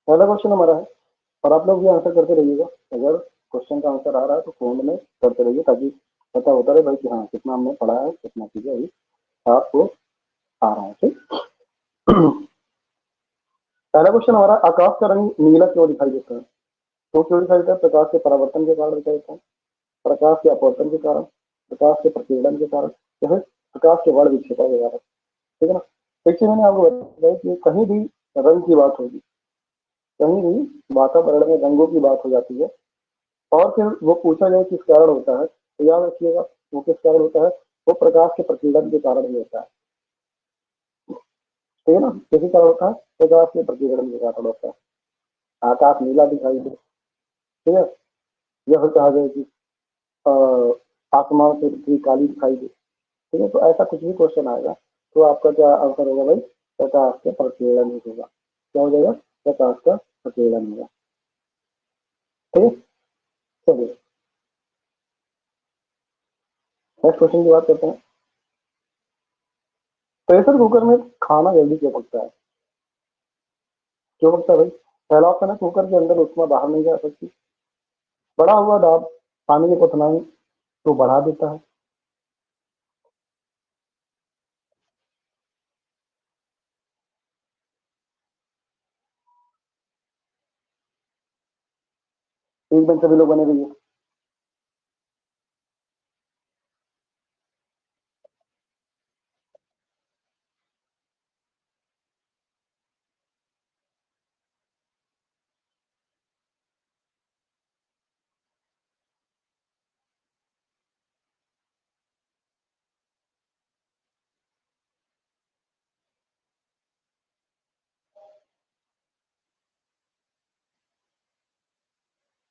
पहला क्वेश्चन हमारा है, और आप लोग भी आंसर करते रहिएगा। अगर क्वेश्चन का आंसर आ रहा है तो फोन में करते रहिए, ताकि पता होता रहे भाई कि हाँ कितना हमने पढ़ा है, कितना चीजें अभी आपको आ रहा है। ठीक। पहला क्वेश्चन हमारा, आकाश का रंग नीला क्यों दिखाई देता है? तो क्यों दिखाई देता है? प्रकाश के परावर्तन के कारण दिखाई देता है, प्रकाश के अपवर्तन के कारण, प्रकाश के प्रकीर्णन के कारण, या फिर प्रकाश के वर्ण विक्षेपण के कारण। ठीक है ना। देखिए मैंने आपको बताया कि कहीं भी रंग की बात होगी, कहीं भी वातावरण में रंगों की बात हो जाती है, और फिर वो पूछा जाए किस कारण होता है, तो याद रखिएगा वो किस कारण होता है, वो प्रकाश के प्रकीर्णन के कारण ही होता है। ठीक है ना। किसी कारण होता है, प्रकाश के प्रकीर्णन के कारण होता है। आकाश नीला दिखाई दे, ठीक है, या फिर कहा जाए कि आसमान से पृथ्वी काली दिखाई दे। ठीक है, तो ऐसा कुछ भी क्वेश्चन आएगा तो आपका क्या आंसर होगा भाई? प्रकाश का प्रकीर्णन ही होगा। क्या हो जाएगा? प्रकाश का प्रकीर्णन होगा। ठीक है। चलिए नेक्स्ट क्वेश्चन की बात करते हैं। प्रेशर कुकर में खाना जल्दी क्यों पकता है? क्यों पकता है भाई? पहला ऑप्शन है, कुकर के अंदर उष्मा बाहर नहीं जा सकती। बढ़ा हुआ दाब पानी की कठिनाई को बढ़ा देता है। एक दिन सभी लोग बने रहिए।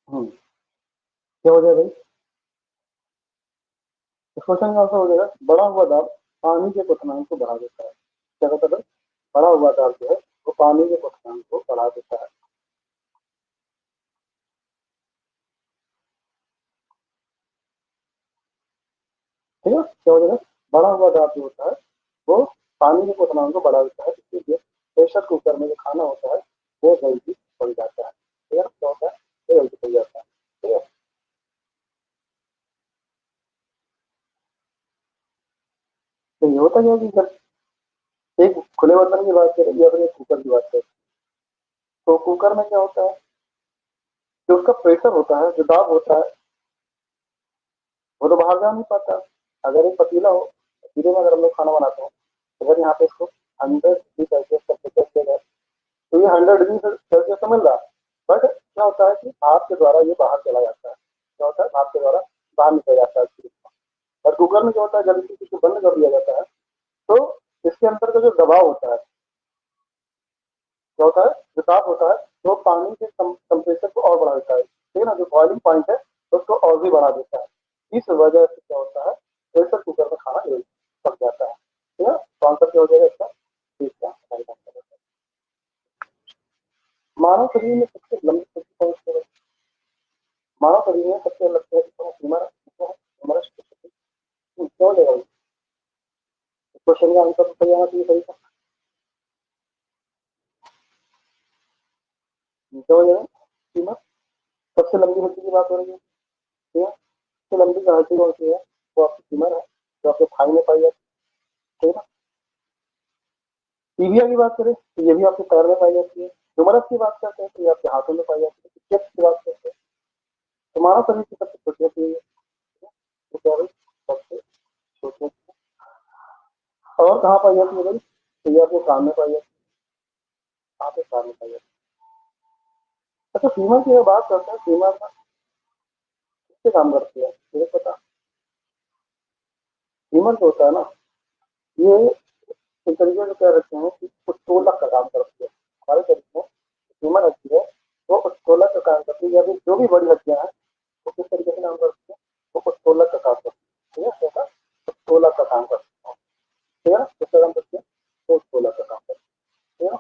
क्या हो जाएगा भाई? इस क्वेश्चन का आंसर हो जाएगा, बढ़ा हुआ दाब पानी के क्वथनांक को बढ़ा देता है। क्या होता है? बढ़ा हुआ दाब जो है वो पानी के क्वथनांक को बढ़ा देता है। ठीक है। क्या हो जाएगा? बढ़ा हुआ दाब जो होता है वो पानी के क्वथनांक को बढ़ा देता है, इसलिए प्रेशर कुकर में जो खाना होता है वो जल्दी पक जाता है। ठीक है। क्या होता है? वो जल्दी पक जाता है। ठीक है। तो ये होता क्या है कि जब एक खुले बर्तन की बात करें या फिर एक कुकर की बात करें, तो कुकर में क्या होता है, जो उसका प्रेशर होता है, जो दाब होता है, वो तो बाहर जा नहीं पाता। अगर एक पतीला हो, पतीले में अगर हम लोग खाना बनाते हैं, अगर यहाँ पे इसको 100 डिग्री सेल्सियस टेम्परेचर पे है, तो ये 100 डिग्री सेल्सियस तो मिल रहा है, बट क्या होता है कि भाप के द्वारा ये बाहर चला जाता है। क्या होता है? भाप के द्वारा बाहर निकल जाता है। और कुकर में क्या होता है, जब इसी चीज को बंद कर दिया जाता है तो इसके अंदर का जो दबाव होता है, क्या होता है, जो ताप होता है, तो पानी के टेम्परेचर को और बढ़ा देता है। ठीक है ना। जो बॉइलिंग पॉइंट है उसको और भी बढ़ा देता है। इस वजह से क्या होता है, प्रेशर कुकर में खाना जल्दी पक जाता है। ठीक है। तो आंसर क्या हो जाएगा इसका? तीसरा सही आंसर होगा। मानव शरीर में सबसे लंबी हड्डी कौन सी है? मानव शरीर में सबसे लंबी हड्डी कौन सी? क्या हो जाएगा? क्वेश्चन का आंसर तो सही आना चाहिए, सही था। क्या हो जाएगा? फीमर। सबसे लंबी हड्डी की बात हो रही है। ठीक है। सबसे लंबी हड्डी कौन सी है? वो आपकी फीमर है, जो आपके थाई में पाई जाती है। ठीक है। टीबिया की बात करें तो ये भी आपके पैर में पाई जाती है। ह्यूमरस की बात करते हैं तो ये आपके हाथों में पाई जाती है। चेस्ट की बात करते हैं तो हमारा शरीर की सबसे छोटी होती है, तो क्या भाई? सबसे छोटी। और कहाँ पाई जाती है भाई? तो ये आपके कान में पाई जाती है। आपके कान में पाई जाती है। अच्छा, फीमर की अगर बात करते हैं, फीमर का किससे काम करती है मुझे पता। फीमर जो होता है ना, ये एक तरीके से कह रखते हैं कि उत्तोलक का काम करती है हमारे शरीर में। फीमर हड्डी है वो उत्तोलक का काम करती है, या फिर जो भी बड़ी हड्डियां हैं वो किस तरीके से काम करती है, वो उत्तोलक का काम करती है। ठीक है। कैसा? उत्तोलक का काम करती है। ठीक है ना। किसका काम करती है? तो उत्तोलक का काम करती है। ठीक है ना।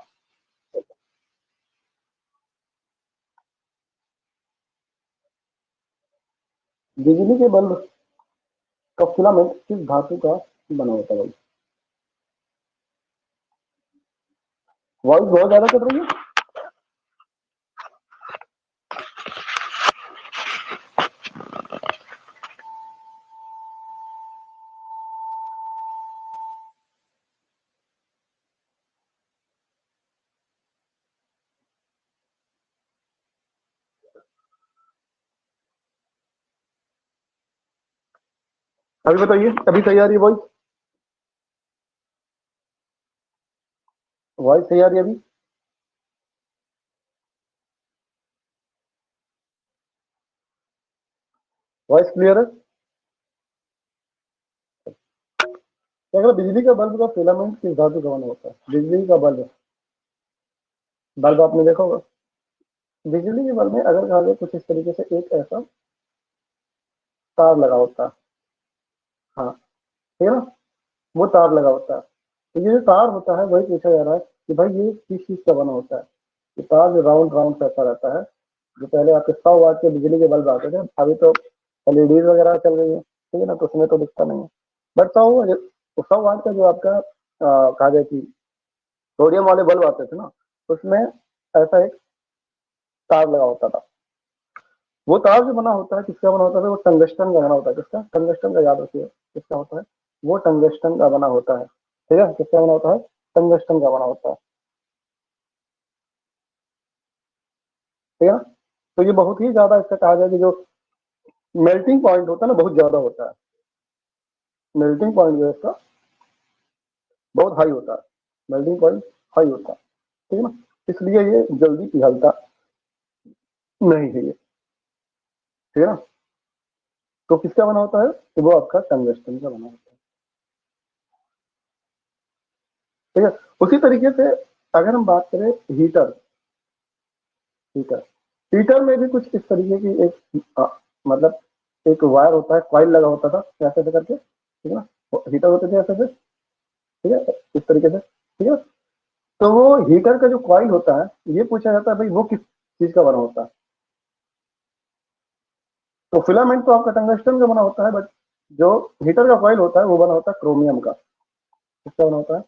बिजली के बल्ब का फिलामेंट किस धातु का बना होता है भाई? वॉइस बहुत ज्यादा कर रही है। अभी बताइए, अभी सही आ रही है वॉइस? वॉइस सही आ रही है अभी? वॉइस क्लियर है? तो अगर बिजली का बल्ब का फिलामेंट किस धातु का बना होता है? बिजली का बल्ब, बल्ब आपने देखा होगा। बिजली के बल्ब में अगर कहा जाए कुछ इस तरीके से एक ऐसा तार लगा होता है। हाँ, ठीक है ना, वो तार लगा होता है। तो ये जो तार होता है वही पूछा जा रहा है कि भाई ये किस चीज का बना होता है। ये तार जो राउंड राउंड ऐसा रहता है, जो पहले आपके 100 वाट के बिजली के बल्ब आते थे, अभी तो एलईडी वगैरह चल गई है, ठीक है ना, तो उसमें तो दिखता नहीं है। बट 100 वाट का जो आपका कहा जाए कि सोडियम वाले बल्ब आते थे ना, उसमें ऐसा एक तार लगा होता था। वो तार जो बना होता है किसका बना होता है? वो टंगस्टन का बना होता है। किसका? टंगस्टन का, याद रखिए किसका होता है, वो टंगस्टन का बना होता है। ठीक है, किसका बना होता है? टंगस्टन का बना होता है। ठीक है ना, तो ये बहुत ही ज्यादा, इसका कहा जाए कि जो मेल्टिंग पॉइंट होता है ना, बहुत ज्यादा होता है। मेल्टिंग पॉइंट जो है इसका बहुत हाई होता है। मेल्टिंग पॉइंट हाई होता है, ठीक है ना, इसलिए ये जल्दी पिघलता नहीं है ये। ठीक है ना, तो किसका बना होता है? तो वो आपका टंगस्टन का बना होता है। ठीक है, उसी तरीके से अगर हम बात करें हीटर, हीटर हीटर में भी कुछ इस तरीके की एक मतलब एक वायर होता है, कॉइल लगा होता था ऐसे ऐसे करके, ठीक है ना, हीटर होते थे ऐसे ऐसे, ठीक है, इस तरीके से, ठीक है। तो वो हीटर का जो कॉइल होता है, ये पूछा जाता है भाई वो किस चीज का बना होता है? तो फिलामेंट तो आपका टंगस्टन का बना होता है, बट जो हीटर का कॉइल होता है वो बना होता है क्रोमियम का। किसका बना होता है?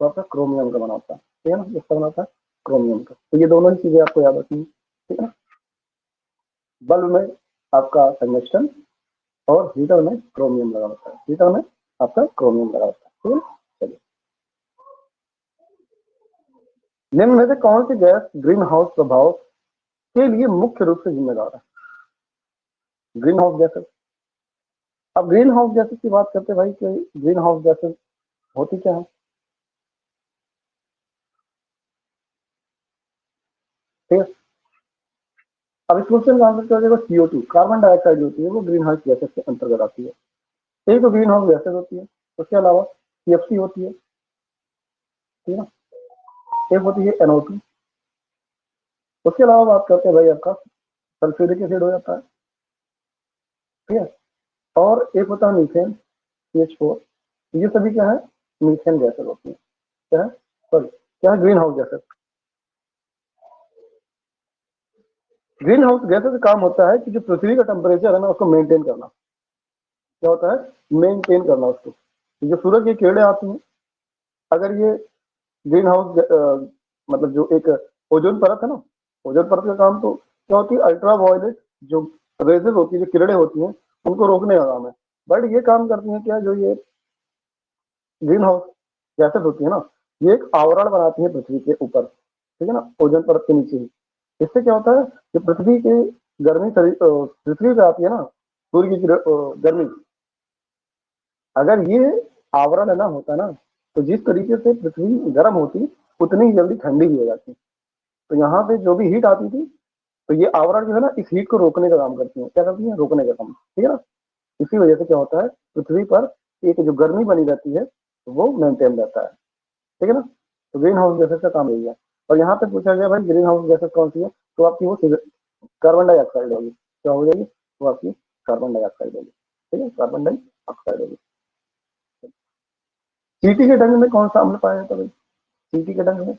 तो आपका क्रोमियम का बना होता है, ठीक है ना, किसका बना होता है? क्रोमियम का। तो ये दोनों ही चीजें आपको याद रखनी है, ठीक है ना। बल्ब में आपका टंगस्टन और हीटर में क्रोमियम लगा होता है, हीटर में आपका क्रोमियम लगा होता है, ठीक है ना। चलिए, निम्न में से कौन सी गैस ग्रीन हाउस प्रभाव के लिए मुख्य रूप से जिम्मेदार है? Green house gases. अब ग्रीन हाउस गैसेस की बात करते हैं भाई, कि ग्रीन हाउस गैसेस होती क्या है? ठीक है, अब इस क्वेश्चन का आंसर क्या हो जाएगा? CO2, कार्बन डाइऑक्साइड होती है वो ग्रीन हाउस गैसेस के अंतर्गत आती है। एक तो ग्रीन हाउस गैसेस होती है, उसके अलावा CFC होती है, ठीक है ना, एक होती है NO2। उसके अलावा बात करते हैं भाई आपका सल्फ्यूरिक एसिड हो जाता है, ठीक है, और एक होता है मीथेन, CH4। ये सभी क्या है? मीथेन गैसेस होती है। क्या है? सॉरी, क्या है? Green house gases. Green house gases का काम होता है कि जो पृथ्वी का टेम्परेचर है ना, उसको मेंटेन करना। क्या होता है? मेंटेन करना उसको। जो सूरज की किरणें आती हैं, अगर ये ग्रीन हाउस मतलब जो एक ओजोन परत है ना, ओजोन परत का काम तो क्या होती है? अल्ट्रा वायलेट जो रेजेस होती है, जो किरणें होती हैं, उनको रोकने का काम है। बट ये काम करती है क्या, जो ये ग्रीन हाउस गैसेस होती है ना, ये एक आवरण बनाती है पृथ्वी के ऊपर, ठीक है ना, ओजोन परत के नीचे ही। इससे क्या होता है कि पृथ्वी की गर्मी पृथ्वी पे आती है ना, सूर्य की गर्मी, अगर ये आवरण ना होता ना, तो जिस तरीके से पृथ्वी गर्म होती, उतनी ही जल्दी ठंडी भी हो जाती। तो यहाँ पे जो भी हीट आती थी, तो ये आवरण जो है ना, इस हीट को रोकने का काम करती है। क्या करती है? रोकने का काम, ठीक है ना। इसी वजह से क्या होता है, पृथ्वी पर एक जो गर्मी बनी रहती है वो मेंटेन रहता है, ठीक है ना। तो ग्रीन हाउस गैसेस का काम यही है। और यहाँ पे पूछा गया भाई ग्रीन हाउस गैसेस कौन सी है, तो आपकी वो कार्बन डाइऑक्साइड होगी। क्या हो जाएगी? वो आपकी कार्बन डाइऑक्साइड होगी, ठीक है, कार्बन डाइऑक्साइड होगी। चींटी के डंग में कौन सा अम्ल पाया जाता है भाई? चींटी के डंग में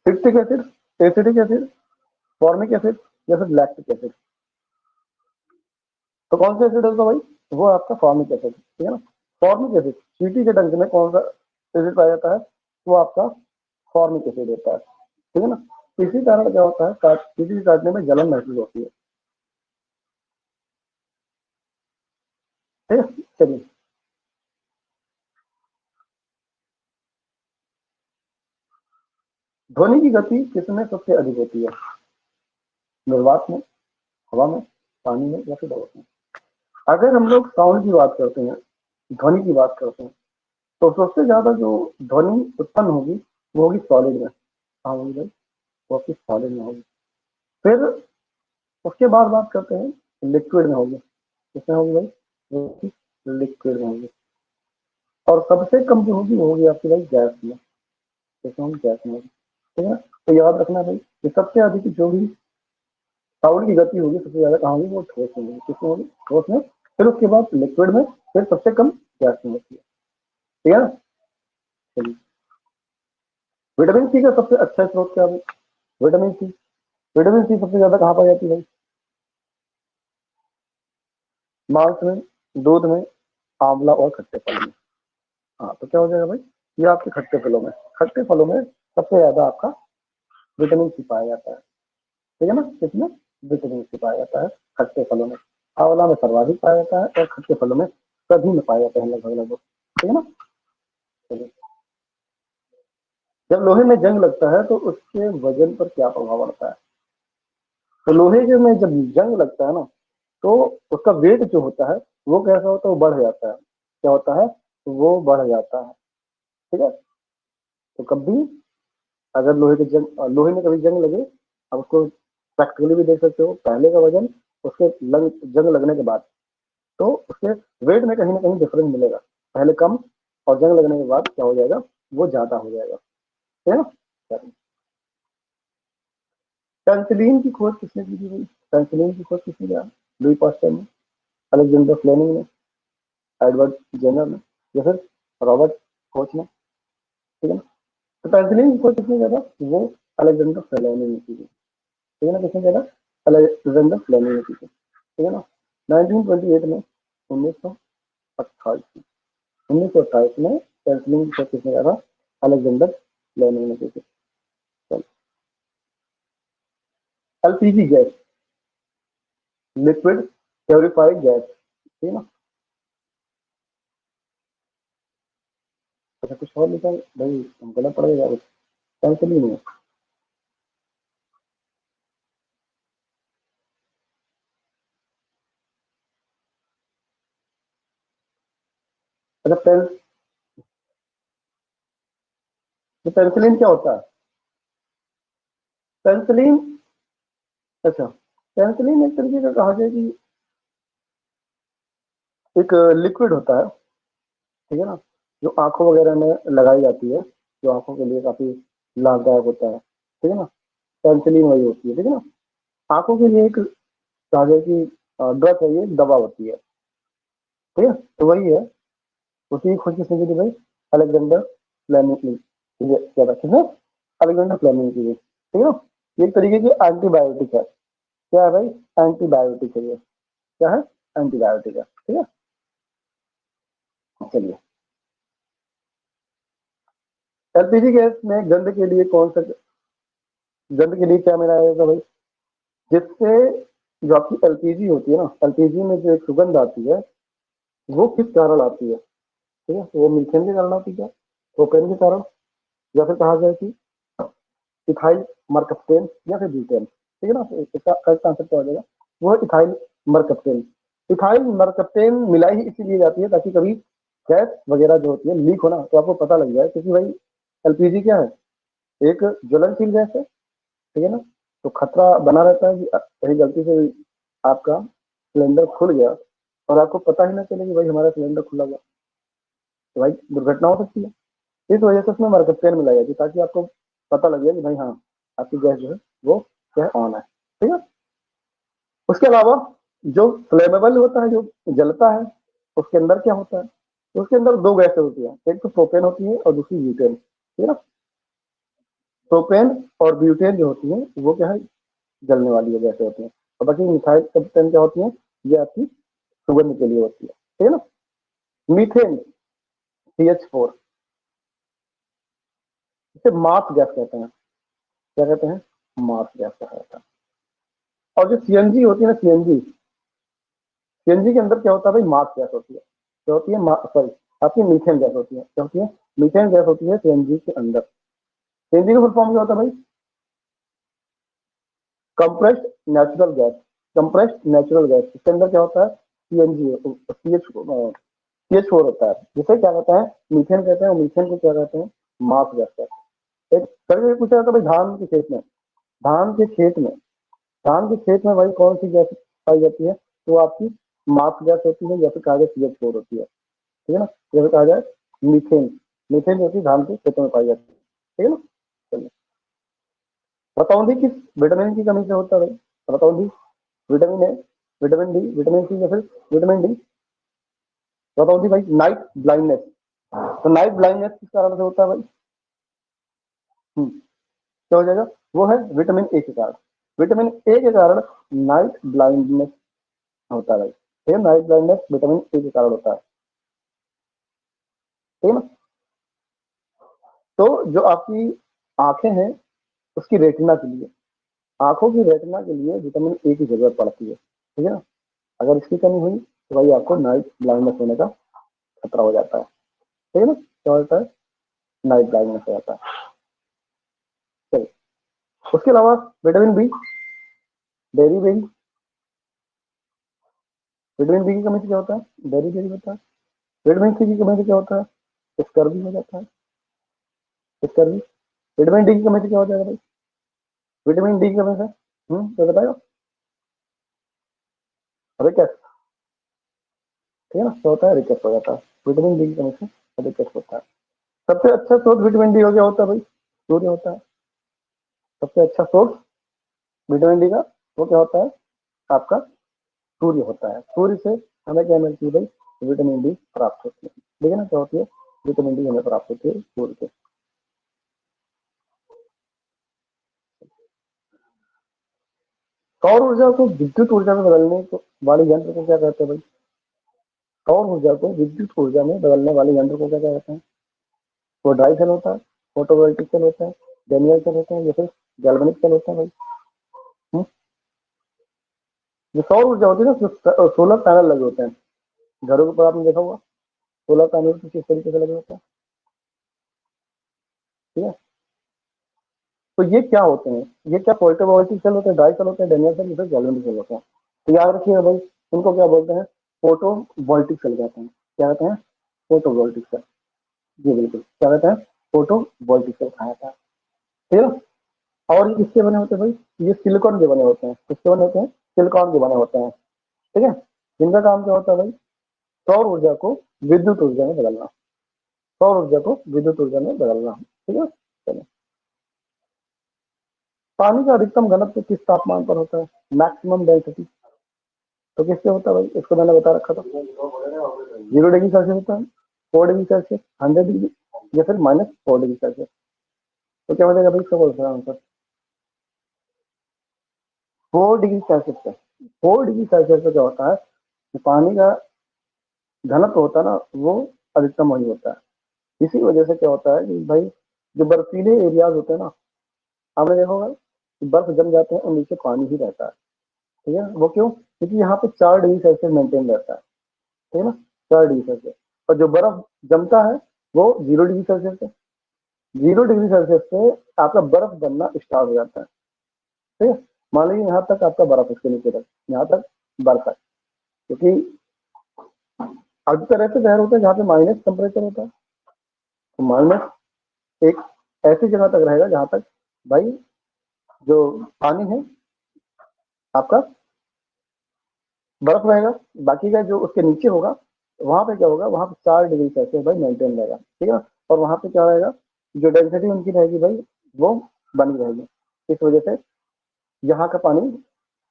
citric acid, acidic acid, formic acid या फिर लैक्टिक एसिड? तो कौन सा एसिड होगा भाई? वो आपका फॉर्मिक एसिड, ठीक है ना। फॉर्मिक एसिड, चींटी के डंक में कौन सा एसिड पाया जाता है? वो आपका फॉर्मिक एसिड होता है, ठीक है ना। इसी कारण क्या होता है, चींटी के काटने में जलन महसूस होती है, ठीक है। चलिए, ध्वनि की गति किसमें सबसे अधिक होती है? निर्वात में, हवा में, पानी में या फिर हवा में? अगर हम लोग साउंड की बात करते हैं, ध्वनि की बात करते हैं, तो सबसे ज्यादा जो ध्वनि उत्पन्न होगी वो होगी सॉलिड में। हाँ होगी भाई, वो आपकी सॉलिड में होगी। फिर उसके बाद बात करते हैं लिक्विड में होगी। किसमें होगी भाई? वो आपकी लिक्विड में होगी। और सबसे कम जो होगी वो होगी आपकी भाई गैस में। किसमें होगी? गैस में होगी। ठीक है, तो याद रखना भाई कि सबसे अधिक जो भी साउंड की गति होगी सबसे ज्यादा कहाँ होगी? वो ठोस में होगी। किसमें होगी? ठोस में। फिर उसके बाद लिक्विड में, फिर सबसे कम गैस में होती है। ठीक है ना? चलिए, विटामिन सी का सबसे अच्छा स्रोत क्या है? Vitamin C. विटामिन सी सबसे ज्यादा कहाँ पाई जाती है भाई? मांस में, दूध में, आंवला और खट्टे फल में। हाँ, तो क्या हो जाएगा भाई? ये आपके खट्टे फलों में। खट्टे फलों में सबसे ज्यादा आपका विटामिन सी पाया जाता है। ठीक है ना? किसमें? विटामिन सी पाया जाता है खट्टे फलों में। आंवला में सर्वाधिक पाया जाता है और खट्टे फलों में सभी में पाया जाता है लगभग लगभग। ठीक है ना? चलिए, जब लोहे में जंग लगता है तो उसके वजन पर क्या प्रभाव पड़ता है? तो लोहे के में जब जंग लगता है ना, तो उसका वेट जो होता है वो कैसा होता है? वो बढ़ जाता है। क्या होता है? वो बढ़ जाता है। ठीक है, तो कभी अगर लोहे में कभी जंग लगे, आप उसको प्रैक्टिकली भी देख सकते हो, पहले का वजन उसके जंग लगने के बाद, तो उसके वेट में कहीं ना कहीं डिफरेंस मिलेगा। पहले कम और जंग लगने के बाद क्या हो जाएगा? वो ज्यादा हो जाएगा। ठीक है ना? पेंसिलिन की खोज किसने की थी भाई? पेंसिलिन की खोज किसने किया? लुई पास्चर ने, अलेक्जेंडर फ्लेमिंग ने, एडवर्ड जेनर ने, या फिर रॉबर्ट कोच ने। ठीक है ना? तो पेंसिलिन की खोज किसने किया था? वो अलेक्जेंडर फ्लेमिंग ने की थी। ठीक है ना? किसने किया था? अलेक्जेंडर फ्लेमिंग ने की थी। ठीक है ना? 1928 में, 1928 में, 1928 में पेंसिलिन की खोज किसने किया था? अलेक्जेंडर फ्लेमिंग ने की थी। LPG gas, liquid purified gas. ठीक है ना? अच्छा, कुछ और लिखा है भाई? हम गलत पड़ गया, पेंसिल ही नहीं है। अच्छा, तो पेंसिलिन क्या होता है? पेंसिलिन, अच्छा, पेंसिलिन एक तरीके का कहा जाए कि एक लिक्विड होता है। ठीक है ना? जो आंखों वगैरह में लगाई जाती है, जो आंखों के लिए काफी लाभदायक होता है। ठीक है ना? पेंसिलिन वही होती है। ठीक है ना? आंखों के लिए एक कहा जाए कि ड्रग है, ये दवा होती है। ठीक है, तो वही है। उसी की खोज किसने की थी भाई? अलेक्जेंडर फ्लेमिंग ने। ये क्या था? किसने? अलेक्जेंडर फ्लेमिंग की थी। ठीक है ना? ये एक तरीके की एंटीबायोटिक है। क्या है भाई? एंटीबायोटिक है ये। क्या है? एंटीबायोटिक है। ठीक है, चलिए। एलपीजी गैस में गंध के लिए कौन सा, गंध के लिए क्या मिलाया जाएगा भाई? जिससे जो आपकी एलपीजी होती है ना, एलपीजी में जो एक सुगंध आती है, वो किस कारण आती है? ठीक है, वो मीथेन के कारण आती है क्या? प्रोपेन के कारण, या फिर कहा जाए कि इथाइल मरकप्टेन, या फिर ब्यूटेन। ठीक है ना? तो इसका करेक्ट आंसर क्या हो जाएगा? वो इथाइल मरकप्टेन। इथाइल मरकप्टेन मिलाई ही इसीलिए जाती है ताकि कभी गैस वगैरह जो होती है लीक होना तो आपको पता लग जाए, क्योंकि भाई एलपीजी क्या है? एक ज्वलनशील गैस है। ठीक है ना? तो खतरा बना रहता है कि कहीं गलती से आपका सिलेंडर खुल गया और आपको पता ही ना चले कि भाई हमारा सिलेंडर खुला हुआ, तो भाई दुर्घटना हो सकती है। इस वजह से उसमें मरकप्टेन मिलाई जाती है ताकि आपको पता लग जाए कि भाई हाँ, आपकी गैस जो है वो क्या है? ऑन है। ठीक है? उसके अलावा जो फ्लेमेबल होता है, जो जलता है, उसके अंदर क्या होता है? तो उसके अंदर दो गैसें होती हैं, एक तो प्रोपेन होती है और दूसरी ब्यूटेन। ठीक है ना? प्रोपेन और ब्यूटेन जो होती है वो क्या है? जलने वाली गैसें होती हैं। और बाकी मिथाइल पेंटेन क्या होती है? ये आपकी सुगंध के लिए होती है। ठीक है ना? मीथेन, CH4, इसे मार्स गैस कहते हैं। क्या कहते हैं? मार्स गैस कहा जाता है। और जो सीएनजी होती है ना, सीएनजी के अंदर क्या होता है भाई? मार्स गैस होती है। क्या होती है? सॉरी, आपकी मीथेन गैस होती है। क्या होती है? मीथेन गैस होती है सीएनजी के अंदर। सीएनजी का फुल फॉर्म क्या होता है भाई? Compressed natural gas. Compressed natural gas, इसके अंदर क्या होता है? सीएनजी CH4 होता है, जिसे क्या कहते हैं, मीथेन कहते हैं। मीथेन को क्या कहते हैं, मास गैस कहते हैं। एक कभी पूछा जाता है भाई धान के खेत में, धान के खेत में धान के खेत में भाई कौन सी गैस पाई जाती है, तो आपकी मास गैस होती है, या फिर कहा जाए CH4 होती है, ठीक है ना, या फिर कहा जाए मीथेन। मीथेन जो होती है धान के खेतों में पाई जाती है, ठीक है ना। चलिए, रतौंधी किस विटामिन की कमी से होता है भाई, रतौंधी, vitamin A, vitamin D, vitamin C, या फिर विटामिन डी। रतौंधी भाई नाइट ब्लाइंडनेस, तो नाइट ब्लाइंडनेस किस कारण से होता है भाई, क्या हो जाएगा, वो है विटामिन ए के कारण। विटामिन ए के कारण नाइट ब्लाइंडनेस होता है भाई, ठीक है, नाइट ब्लाइंडनेस विटामिन ए के कारण होता है, ठीक है ना। तो जो आपकी आंखें हैं, उसकी रेटिना के लिए, आंखों की रेटिना के लिए विटामिन ए की जरूरत पड़ती है, ठीक है ना। अगर इसकी कमी हुई तो भाई आपको नाइट ब्लाइंडनेस होने का खतरा हो जाता है, ठीक है ना, क्या होता है, नाइट ब्लाइंडनेस हो जाता है। चलिए, उसके अलावा vitamin B, beriberi, vitamin B की कमी से क्या होता है, बेरी बेरी होता है। विटामिन सी की कमी से क्या होता है, स्कर्वी हो जाता है, स्कर्वी। विटामिन डी की कमी से क्या हो जाएगा भाई, विटामिन डी की कमी से क्या बताएगा, रिकेट्स, ठीक है ना, क्या होता है, रिकेट्स हो जाता है, विटामिन डी की कमी से रिकेट्स होता है। सबसे अच्छा सोर्स विटामिन डी हो गया होता है भाई, सूर्य होता है। सबसे अच्छा सोर्स विटामिन डी का वो क्या होता है, आपका सूर्य होता है। सूर्य से हमें क्या मिलती है भाई, विटामिन डी प्राप्त होती है, ठीक है ना, क्या होती है, विटामिन डी हमें प्राप्त होती है सूर्य से। सौर ऊर्जा को विद्युत ऊर्जा में बदलने वाले यंत्र को क्या कहते हैं भाई, सौर ऊर्जा को विद्युत ऊर्जा में बदलने वाले यंत्र को क्या कहते हैं, वो ड्राई सेल होता है, फोटोवोल्टिक सेल होता है, डेनियल सेल होता है, या फिर गैल्वेनिक सेल होता है भाई। हम्म? जो सौर ऊर्जा होती है ना, सोलर पैनल लगे होते हैं घरों के ऊपर, आपने देखा होगा सोलर पैनल किस तरीके से लगे होते हैं, ठीक है। तो ये क्या होते हैं, ये क्या फोटोवोल्टिक सेल होते हैं, ड्राई सेल होते हैं, डेनियल सेल, या फिर गैल्वेनिक सेल होते हैं। तो याद रखिएगा भाई, इनको क्या बोलते हैं, फोटोवोल्टिक सेल कहते हैं। क्या कहते हैं, फोटोवोल्टिक सेल। जी बिल्कुल, क्या कहते हैं, फोटोवोल्टिक सेल कहा जाता है, ठीक है ना। और ये किसके बने होते हैं भाई, ये सिलिकॉन के बने होते हैं, किसके बने होते हैं, सिलिकॉन के बने होते हैं, ठीक है। जिनका काम क्या होता है भाई, सौर ऊर्जा को विद्युत ऊर्जा में बदलना, सौर ऊर्जा को विद्युत ऊर्जा में बदलना, ठीक है। चलिए, पानी का अधिकतम घनत्व किस तापमान पर होता है, मैक्सिमम डेंसिटी, तो किससे होता है भाई, इसको मैंने बता रखा था, 0 डिग्री सेल्सियस होता है, 4 डिग्री सेल्सियस, 100 डिग्री, या फिर -4 डिग्री सेल्सियस। तो क्या हो जाएगा भाई, इसका बोल सकता आंसर 4 डिग्री सेल्सियस पे। 4 डिग्री सेल्सियस पे क्या होता है, कि पानी का घनत्व होता है ना, वो अधिकतम वही होता है। इसी वजह से क्या होता है कि भाई, जो बर्फीले एरियाज होते हैं ना, आपने देखा होगा कि बर्फ जम जाते हैं और नीचे पानी ही रहता है, ठीक है। वो क्यों, क्योंकि यहाँ पे 4 डिग्री सेल्सियस मेंटेन रहता है, ठीक है ना, 4 डिग्री सेल्सियस। और जो बर्फ जमता है वो 0 डिग्री सेल्सियस से, 0 डिग्री सेल्सियस से आपका बर्फ बनना स्टार्ट हो जाता है, ठीक है। मान लीजिए यहाँ तक आपका बर्फ, इसके नीचे तक, यहाँ तक बर्फ है, क्योंकि अधिकतर ऐसे शहर होते हैं जहाँ पे माइनस टेम्परेचर होता है। तो माइनस एक ऐसी जगह तक रहेगा जहाँ तक भाई जो पानी है आपका बर्फ रहेगा। बाकी का जो उसके नीचे होगा, वहां पे क्या होगा, वहां पे 4 डिग्री सेल्सियस भाई मेंटेन रहेगा, ठीक है ना। और वहां पे क्या रहेगा, जो डेंसिटी उनकी रहेगी भाई, वो बनी रहेगी। इस वजह से यहाँ का पानी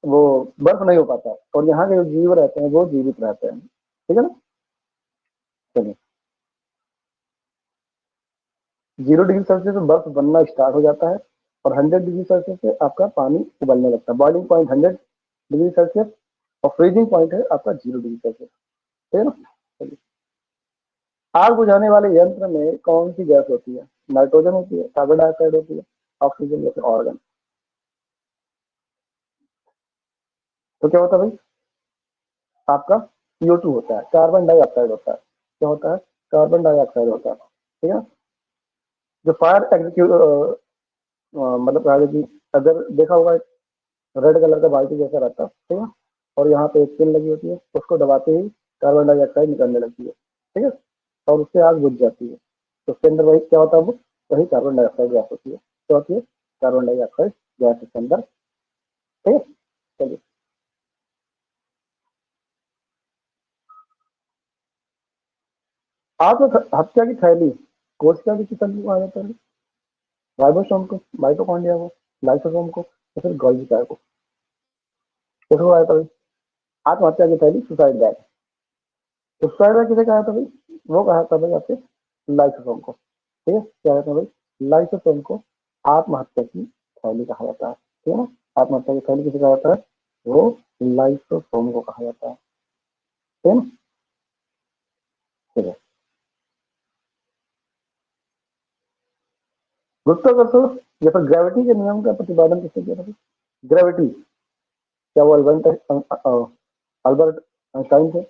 वो बर्फ नहीं हो पाता, और यहाँ के जो जीव रहते हैं वो जीवित रहते हैं, ठीक है ना। चलिए, 0 डिग्री सेल्सियस में बर्फ बनना स्टार्ट हो जाता है, और 100 डिग्री सेल्सियस से आपका पानी उबलने लगता है। बॉइलिंग पॉइंट 100 डिग्री सेल्सियस, और फ्रीजिंग पॉइंट है आपका 0 डिग्री सेल्सियस, ठीक है ना। चलिए, आग बुझाने वाले यंत्र में कौन सी गैस होती है, नाइट्रोजन होती है, कार्बन डाइऑक्साइड होती है, ऑक्सीजन, या फिर ऑर्गन। तो क्या होता है भाई, आपका CO2 होता है, कार्बन डाइऑक्साइड होता है, क्या होता है, कार्बन डाइऑक्साइड होता है, ठीक है। जो फायर एग्जीक्यूट मतलब कहा जाए कि अगर देखा होगा रेड कलर का बाल्टी जैसा रहता है, ठीक है, और यहाँ पे एक पिन लगी होती है, उसको दबाते ही कार्बन डाइऑक्साइड निकलने लगती है, ठीक है, और उससे आग बुझ जाती है। तो उसके अंदर वही क्या होता है, वो वही कार्बन डाइऑक्साइड गैस होती है, क्या होती है, कार्बन डाइऑक्साइड गैस इसके अंदर, ठीक है। चलिए, आत्महत्या की थैली कोशिका की किस अंग को कहा जाता है? राइबोसोम को, माइटोकॉन्ड्रिया को, लाइसोसोम को, या फिर गोल्गी को, किसको कहा जाता है? आत्महत्या की थैली, सुसाइड बैग। सुसाइड बैग किसे कहा था भाई? वो कहा था भाई आपके लाइसोसोम को, ठीक है, क्या कहते हैं भाई, लाइसोसोम को आत्महत्या की थैली कहा जाता है, ठीक है ना। आत्महत्या की थैली किसे कहा जाता है? वो लाइसोसोम को कहा जाता है, ठीक है ना। ठीक है, गुरुत्वाकर्षण या फिर ग्रेविटी के नियम का प्रतिपादन किसने किया था भाई? ग्रेविटी, क्या वो अल्बर्ट आइंस्टाइन थे,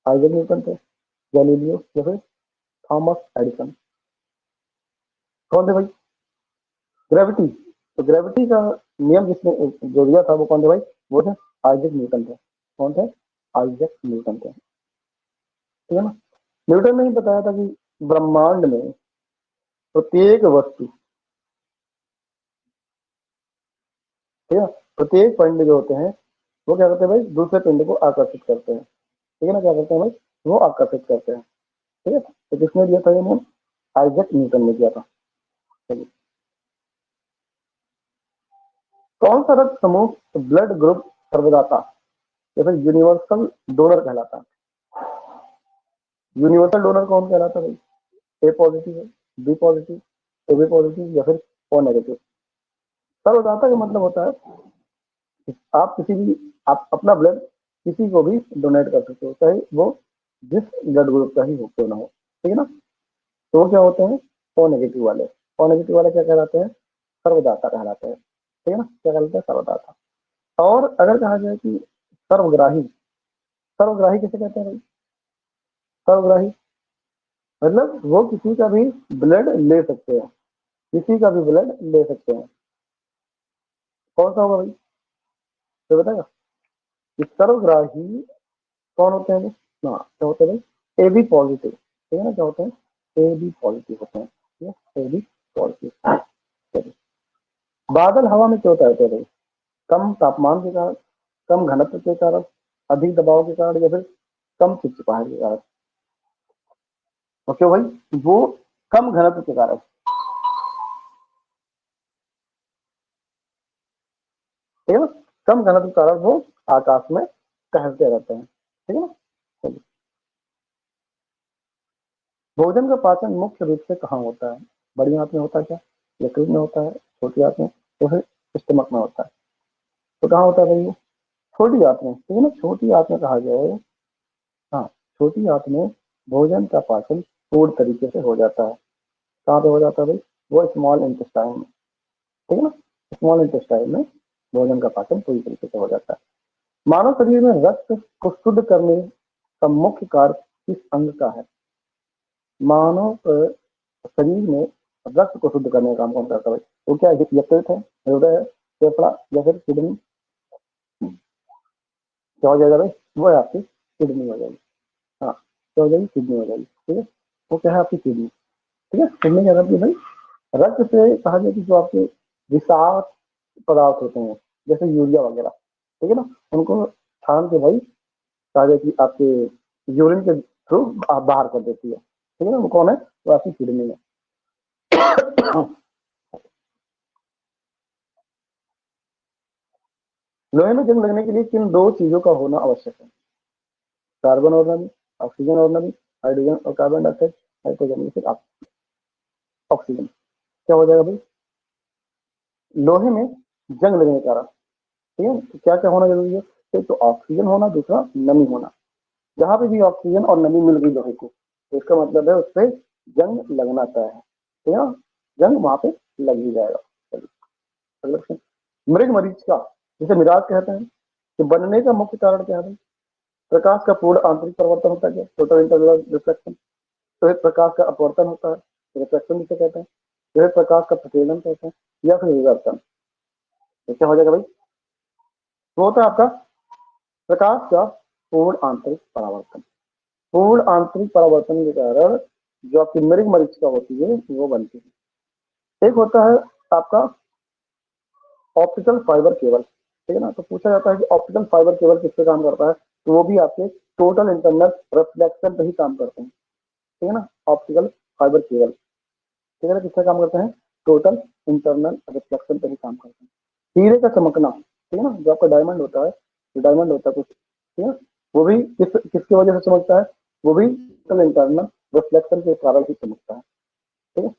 आइजैक न्यूटन थे, गैलीलियो, या फिर थॉमस एडिसन? कौन थे भाई? ग्रेविटी, तो ग्रेविटी का नियम जिसने जो दिया था वो कौन थे भाई? वो थे आइजैक न्यूटन थे। कौन थे? आइजैक न्यूटन थे, ठीक है ना। न्यूटन ने ही बताया था कि ब्रह्मांड में प्रत्येक वस्तु, ठीक है, प्रत्येक पिंड जो होते हैं वो क्या करते हैं भाई? दूसरे पिंड को आकर्षित करते हैं, ठीक है ना, क्या करते हैं भाई? वो आकर्षित करते हैं, ठीक है। तो किसने दिया था ये नियम? आइजैक न्यूटन ने दिया था। चलिए, कौन सा रक्त समूह ब्लड ग्रुप सर्वदाता या फिर यूनिवर्सल डोनर कहलाता है? यूनिवर्सल डोनर कौन कहलाता है भाई? ए पॉजिटिव है, B positive, A B positive, या फिर ओ नेगेटिव? सर्वदाता का मतलब होता है कि आप किसी भी, आप अपना ब्लड किसी को भी डोनेट कर सकते हो, चाहे वो जिस ब्लड ग्रुप का ही हो क्यों ना हो, ठीक है ना। तो वो क्या होते हैं? ओ नेगेटिव वाले। ओ नेगेटिव वाले क्या कहलाते हैं? सर्वदाता कहलाते हैं, ठीक है ना, क्या कहलाते हैं? सर्वदाता। और अगर कहा जाए कि सर्वग्राही, सर्वग्राही किसे कहते हैं भाई? सर्वग्राही मतलब वो किसी का भी ब्लड ले सकते हैं, किसी का भी ब्लड ले सकते हैं। कौन सा होगा भाई? तो बताएगा कि सर्वग्राही कौन होते हैं? हाँ, क्या होते हैं भाई? ए बी पॉजिटिव, ठीक है ना, क्या होते हैं? ए बी पॉजिटिव होते हैं, ठीक है, ए बी पॉजिटिव। चलिए, बादल हवा में क्यों तैरते हैं भाई? कम तापमान के कारण, कम घनत्व के कारण, अधिक दबाव के कारण, या फिर कम चिपचिपाहट के कारण? तो क्यों भाई? वो कम घनत्व के कारण, ठीक है ना, कम घनत्व के कारण वो आकाश में टहलते रहते हैं, ठीक है ना। चलिए, भोजन का पाचन मुख्य रूप से कहाँ होता है? बड़ी आंत में होता है क्या? यकृत में होता है, छोटी आंत में, या फिर स्टमक में होता है? तो कहाँ होता है भाई वो? छोटी आंत में, ठीक है ना, छोटी आंत में कहा जाए। हाँ, छोटी आंत में भोजन का पाचन पूर्ण तरीके से हो जाता है। कहाँ पे हो जाता है भाई? वो स्मॉल इंटेस्टाइन में, ठीक है ना, स्मॉल इंटेस्टाइन में भोजन का पाचन पूरी तरीके से हो जाता है। मानव शरीर में रक्त को शुद्ध करने का मुख्य कार्य किस अंग का है? मानव शरीर में रक्त को शुद्ध करने का काम कौन करता है भाई? वो क्या है? यकृत है, हृदय है, फेफड़ा, या फिर किडनी? क्या हो जाएगा भाई? वो है आपकी किडनी हो जाएगी। हाँ, क्या हो जाएगी? किडनी हो जाएगी, ठीक है। वो क्या है? आपकी किडनी, ठीक है। किडनी क्या करती है भाई? रक्त से कहा जाए कि जो आपके विषाक्त पदार्थ होते हैं, जैसे यूरिया वगैरह, ठीक है ना, उनको छान के भाई कहा जाए कि आपके यूरिन के थ्रू बाहर कर देती है, ठीक है ना। वो कौन है? वो आपकी किडनी है। लोहे में जंग लगने के लिए किन दो चीजों का होना आवश्यक है? कार्बन और नमी, ऑक्सीजन और नमी, हाइड्रोजन और कार्बन डाइऑक्साइड, नाइट्रोजन में फिर ऑक्सीजन? क्या हो जाएगा भाई? लोहे में जंग लगने के कारण, ठीक है, तो क्या क्या होना जरूरी है? एक तो ऑक्सीजन होना, दूसरा नमी होना। जहां पे भी ऑक्सीजन और नमी मिल गई लोहे को, तो इसका मतलब है उससे जंग लगना तय है, ठीक है ना, जंग वहां पे लग ही जाएगा। चलिए, अगला क्वेश्चन। मृग मरीच का, जिसे मिराज कहते हैं, कि बनने का मुख्य कारण क्या है? प्रकाश का पूर्ण आंतरिक परिवर्तन होता है क्या? Total internal reflection. तो एक प्रकाश का अपवर्तन होता है, रिफ्लेक्शन जिसे कहते हैं। तो एक प्रकाश का प्रतिबिंब कहते हैं, या फिर विवर्तन? तो क्या हो जाएगा भाई? वो होता है आपका प्रकाश का पूर्ण आंतरिक परावर्तन। पूर्ण आंतरिक परावर्तन के कारण जो आपकी मृग मरीचिका होती है वो बनती है। एक होता है आपका ऑप्टिकल फाइबर केबल, ठीक है ना। तो पूछा जाता है कि ऑप्टिकल फाइबर केबल किससे काम करता है, तो वो भी आपके टोटल इंटरनल रिफ्लेक्शन पे ही काम करते हैं, ठीक है ना। ऑप्टिकल फाइबर केबल, ठीक है ना, किससे काम करते हैं, टोटल इंटरनल रिफ्लेक्शन पे ही काम करते हैं। हीरे का चमकना, ठीक है ना, जो आपका डायमंड होता है, जो डायमंड होता है कुछ, ठीक है, वो भी किसकी वजह से चमकता है, वो भी टोटल इंटरनल रिफ्लेक्शन के कारण ही चमकता है, ठीक है।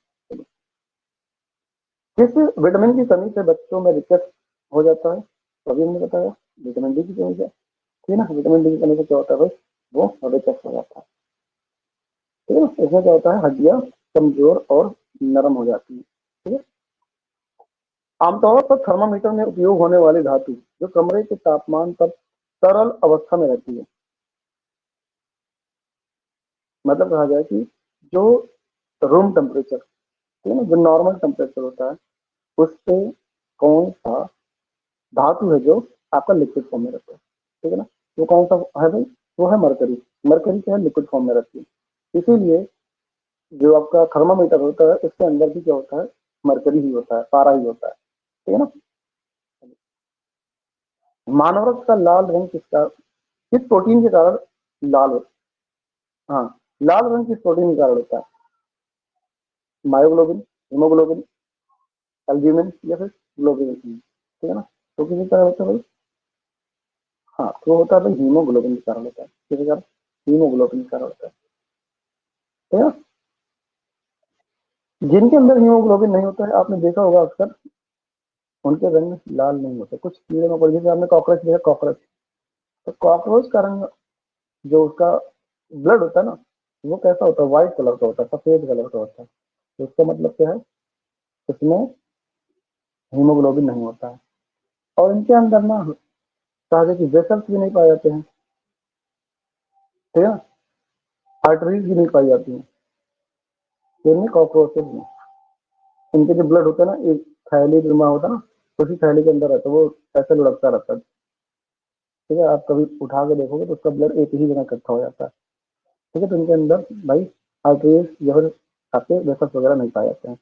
किस विटामिन की कमी से बच्चों में रिकेट हो जाता है, तो अभी हमने बताया विटामिन डी की कमी से, ठीक है ना। विटामिन डी की कमी से क्या होता है भाई, वो रिकेट हो जाता है, ठीक है ना। इसमें क्या होता है, हड्डियां कमजोर और नरम हो जाती है, ठीक है। आमतौर पर थर्मामीटर में उपयोग होने वाली धातु जो कमरे के तापमान पर तरल अवस्था में रहती है, मतलब कहा जाए कि जो रूम टेम्परेचर, ठीक है ना, जो नॉर्मल टेम्परेचर होता है उससे कौन सा धातु है जो आपका लिक्विड फॉर्म में रहता है, ठीक है ना। वो कौन सा है भाई, वो है मरकरी। मरकरी क्या है, लिक्विड फॉर्म में रहती है। इसीलिए जो आपका थर्मामीटर होता है उसके अंदर भी क्या होता है, मरकरी ही होता है, पारा ही होता है, ठीक है ना। मानव रक्त का लाल रंग किस प्रोटीन के कारण लाल होता है, हाँ, लाल रंग किस प्रोटीन के कारण होता है, मायोग्लोबिन, हीमोग्लोबिन, एल्ब्यूमिन या फिर ग्लोबिन, ठीक है ना। तो किसी कारण होता है भाई, हाँ, तो होता है भाई हीमोग्लोबिन के कारण होता है, किसी कारण, हीमोग्लोबिन के कारण होता है, ठीक है ना। जिनके अंदर हीमोग्लोबिन नहीं होता है आपने देखा होगा अक्सर उनके रंग लाल नहीं होते। कुछ कीड़े मकोड़े, जैसे आपने कॉकरोच देखा, कॉकरोच, तो कॉकरोच का रंग जो उसका ब्लड होता है ना, वो कैसा होता है, व्हाइट कलर का होता है, सफेद कलर का होता है। तो इसका मतलब क्या है, इसमें हीमोग्लोबिन नहीं होता है। और इनके अंदर ना कहा जाए कि वेसल्स भी नहीं पाए जाते हैं, ठीक है, आर्टरीज भी नहीं पाई जाती हैं, इनमें कॉकरोचेज में। इनके जो ब्लड होता है ना, एक थैली जमा होता है ना, उसी थैली के अंदर रहता है, वो ऐसे लुढ़कता रहता है, ठीक है। आप कभी उठा के देखोगे तो उसका ब्लड एक ही जगह इकट्ठा हो जाता है, ठीक है। तो इनके अंदर भाई आर्टरीज या फिर आपके वेसल्स वगैरह नहीं पाए जाते हैं।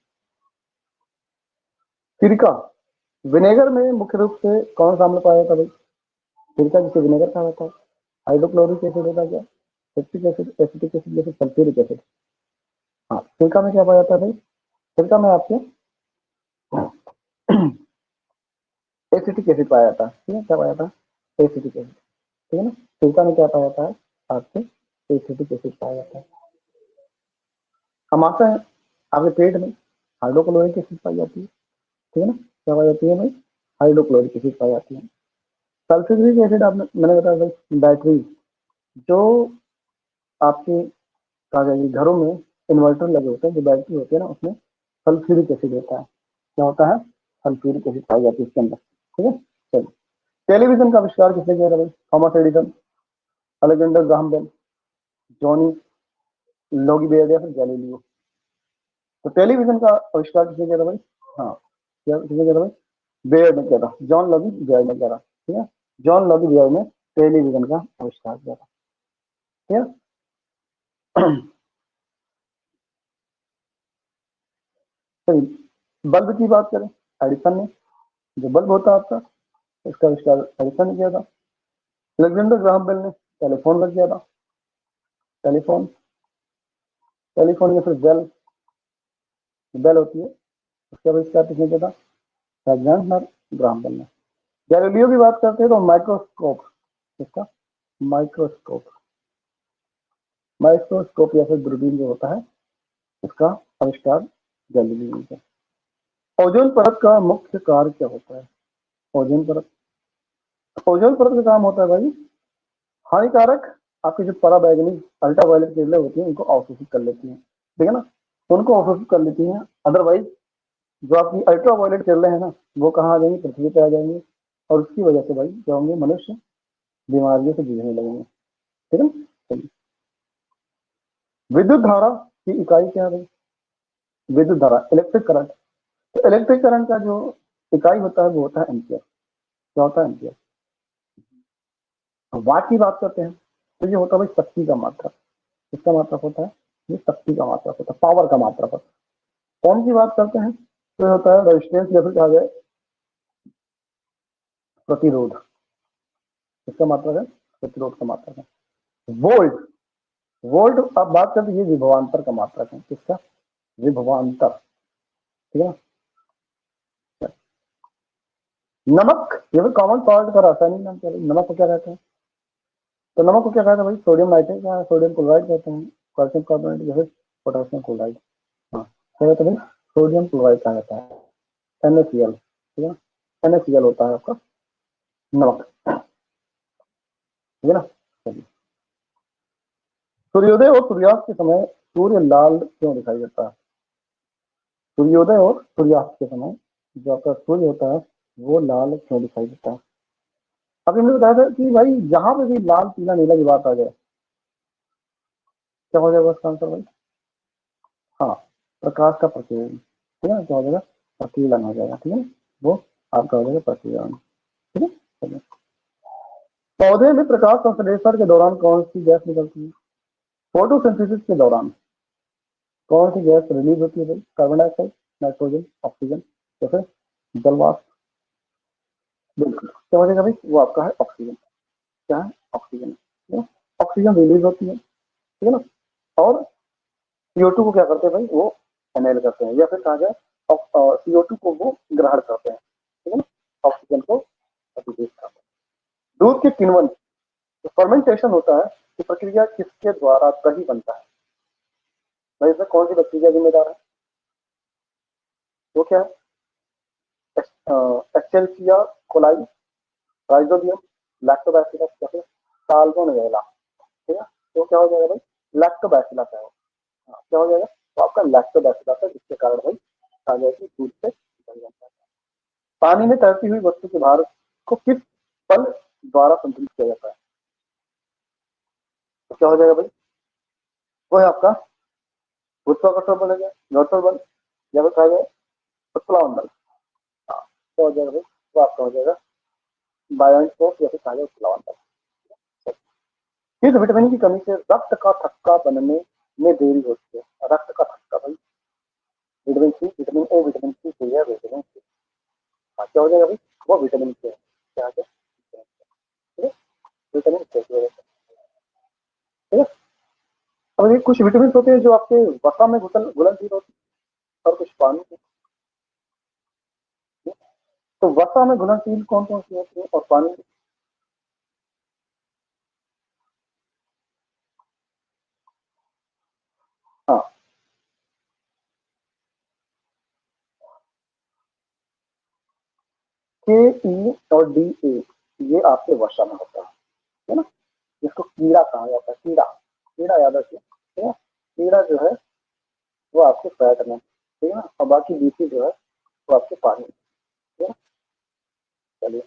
सिरका, विनेगर में मुख्य रूप से कौन सा अम्ल पाया जाता है भाई, सिरका जिसे विनेगर कहा जाता है, हाइड्रोक्लोरिक एसिड होता है क्या, सिट्रिक एसिड, एसिटिक एसिड या फिर सल्फ्यूरिक एसिड। हाँ, सिरका में क्या पाया जाता है भाई, सिरका में आपके एसिटिक एसिड पाया जाता है, ठीक है, क्या पाया जाता है, एसिटिक एसिड, ठीक है ना। सिरका में क्या पाया जाता है आपके, एसिटिक एसिड पाया जाता है। हम आते हैं आपके पेट में, हाइड्रोक्लोरिक एसिड पाई जाती है, ठीक है ना, क्या पाई जाती है भाई, हाइड्रोक्लोरिक एसिड पाई जाती है। सल्फ्यूरिक एसिड आपने, मैंने बताया भाई, बैटरी जो आपके कहा जाए घरों में इन्वर्टर लगे होते हैं, जो बैटरी होती है ना, उसमें सल्फ्यूरिक एसिड होता है, क्या होता है, सल्फ्यूरिक एसिड पाई जाती है इसके अंदर, ठीक है। चलिए, टेलीविजन का आविष्कार किसने किया था भाई, Thomas Edison, Alexander Graham Bell, Johnny Logie Baird या फिर गैलीलियो। तो टेलीविजन का आविष्कार किसने किया था भाई, हाँ, क्या किसने किया था भाई, बेयर ने किया था, जॉन लॉगी बेयर ने किया था, ठीक है। जॉन लॉगी बेयर ने टेलीविजन का आविष्कार किया था, ठीक है। चलिए, बल्ब की बात करें, एडिसन ने, जो बल्ब होता है आपका, इसका आविष्कार एडिसन ने किया था। अलेक्जेंडर ग्राहम बेल ने टेलीफोन लग किया था, टेलीफोन, टेलीफोन या फिर बेल, बेल होती है, उसका आविष्कार किसने किया था, अलेक्जेंडर ग्राहम बेल ने। गैलीलियो की बात करते हैं तो माइक्रोस्कोप, इसका माइक्रोस्कोप, माइक्रोस्कोप या फिर दूरबीन जो होता है, इसका आविष्कार गैलीलियो ने किया। ओजोन परत का मुख्य कार्य क्या होता है, ओजोन परत, ओजोन परत का काम होता है भाई, हानिकारक आपकी जो पराबैंगनी अल्ट्रावायलेट किरणें होती हैं उनको अवशोषित कर लेती हैं, ठीक है ना, उनको अवशोषित कर लेती हैं। अदरवाइज जो आपकी अल्ट्रावायलेट किरणें हैं ना, वो कहाँ आ जाएंगी, पृथ्वी पे आ जाएंगी, और उसकी वजह से भाई क्या होंगे, मनुष्य बीमारियों से जूझने लगेंगे, ठीक है ना। चलिए, विद्युत धारा की इकाई क्या है भाई, विद्युत धारा, इलेक्ट्रिक करंट। तो इलेक्ट्रिक करंट का जो इकाई होता है वो होता है एम्पियर, क्या होता है, एम्पियर। वाट की बात करते हैं तो ये होता है भाई शक्ति का मात्रक। किसका मात्रक होता है? ये शक्ति का मात्रक होता है, पावर का मात्रक होता है। कौन की बात करते हैं तो ये होता है रेजिस्टेंस या फिर कहा जाए प्रतिरोध। किसका मात्रक है? प्रतिरोध का मात्रक है। वोल्ट, वोल्ट अब बात करते हैं ये विभवांतर का मात्रक है। किसका? विभवांतर। ठीक है। नमक, ये भी कॉमन सॉल्ट का रासायनिक नाम क्या है? नमक को क्या कहते हैं? तो नमक को क्या कहते हैं भाई? सोडियम नाइट्रेट या सोडियम क्लोराइड कहते हैं, कैल्शियम कार्बोनेट या फिर पोटेशियम क्लोराइड। हाँ, क्या कहते हैं भाई? सोडियम क्लोराइड कहा जाता है, NaCl। ठीक है, NaCl होता है आपका नमक। ठीक है ना। चलिए, सूर्योदय और सूर्यास्त के समय सूर्य लाल क्यों दिखाई देता है? सूर्योदय और सूर्यास्त के समय जो आपका सूर्य होता है वो लाल क्यों दिखाई देता है? अभी हमने बताया था कि भाई जहां पे भी लाल पीला नीला की बात आ जाए क्या हो जाएगा उसका आंसर भाई? हाँ, प्रकाश का प्रतिबिंब। ठीक है ना, क्या हो जाएगा? प्रतिबिंब हो जाएगा। ठीक है, वो आपका हो जाएगा प्रतिबिंब। ठीक है। चलिए, पौधे में प्रकाश संश्लेषण के दौरान कौन सी गैस निकलती है? फोटोसिंथेसिस के दौरान कौन सी गैस रिलीज होती है भाई? कार्बन डाइऑक्साइड, नाइट्रोजन, ऑक्सीजन या फिर जलवाष्प? बिल्कुल, क्या हो जाएगा भाई? वो आपका है ऑक्सीजन। क्या है? ऑक्सीजन। ठीक है? ऑक्सीजन रिलीज होती है। ठीक है ना। और CO2 को क्या करते हैं भाई? वो इनहेल करते हैं या फिर कहा जाए CO2 को वो ग्रहण करते हैं। ठीक है ना। ऑक्सीजन को अभिभूत करते हैं। दूध के किण्वन, जो फर्मेंटेशन होता है, ये प्रक्रिया किसके द्वारा दही बनता है? भाई इसमें कौन सी बैक्टीरिया जिम्मेदार है? वो क्या है? एक्सेल्सिया कोलाई, राइजोबियम, लैक्टोबैसिलस या फिर साल्मोनेला। ठीक है, तो क्या हो जाएगा भाई? लैक्टोबैसिलस है वो। हाँ, क्या हो जाएगा? तो आपका लैक्टोबैसिलस है, जिसके कारण भाई कहा जाए कि दूध से दही बनता है। पानी में तैरती हुई वस्तु के भार को किस बल द्वारा संतुलित किया जाता है? तो क्या हो जाएगा भाई? वो है आपका गुरुत्वाकर्षण बल, है क्या न्यूटन बल, या फिर कहा जाए उत्प्लावन बल। हाँ, क्या हो जाएगा भाई? वो आपका हो जाएगा बायोइंट फोर्स या फिर कहा जाए उत्प्लावन बल। किस विटामिन की कमी से रक्त का थक्का बनने में देरी होती है? रक्त का थक्का भाई, vitamin C, vitamin A, vitamin C से या विटामिन सी। हाँ, क्या हो जाएगा भाई? वो विटामिन से है। क्या है? ठीक है, विटामिन से की वजह से। ठीक है। अब ये कुछ विटामिन होते हैं जो आपके वसा में घुलनशील होते हैं और कुछ पानी में। तो वसा में घुलनशील कौन कौन सी होती है और पानी में? हाँ, KE और DA ये आपके वसा में होता है ना। जिसको कीड़ा कहा जाता है, कीड़ा, कीड़ा याद रखिए। ठीक है, कीड़ा जो है वो आपके फैट में। ठीक है ना, और बाकी BC जो है वो आपके पानी में। ठीक है। चलिए,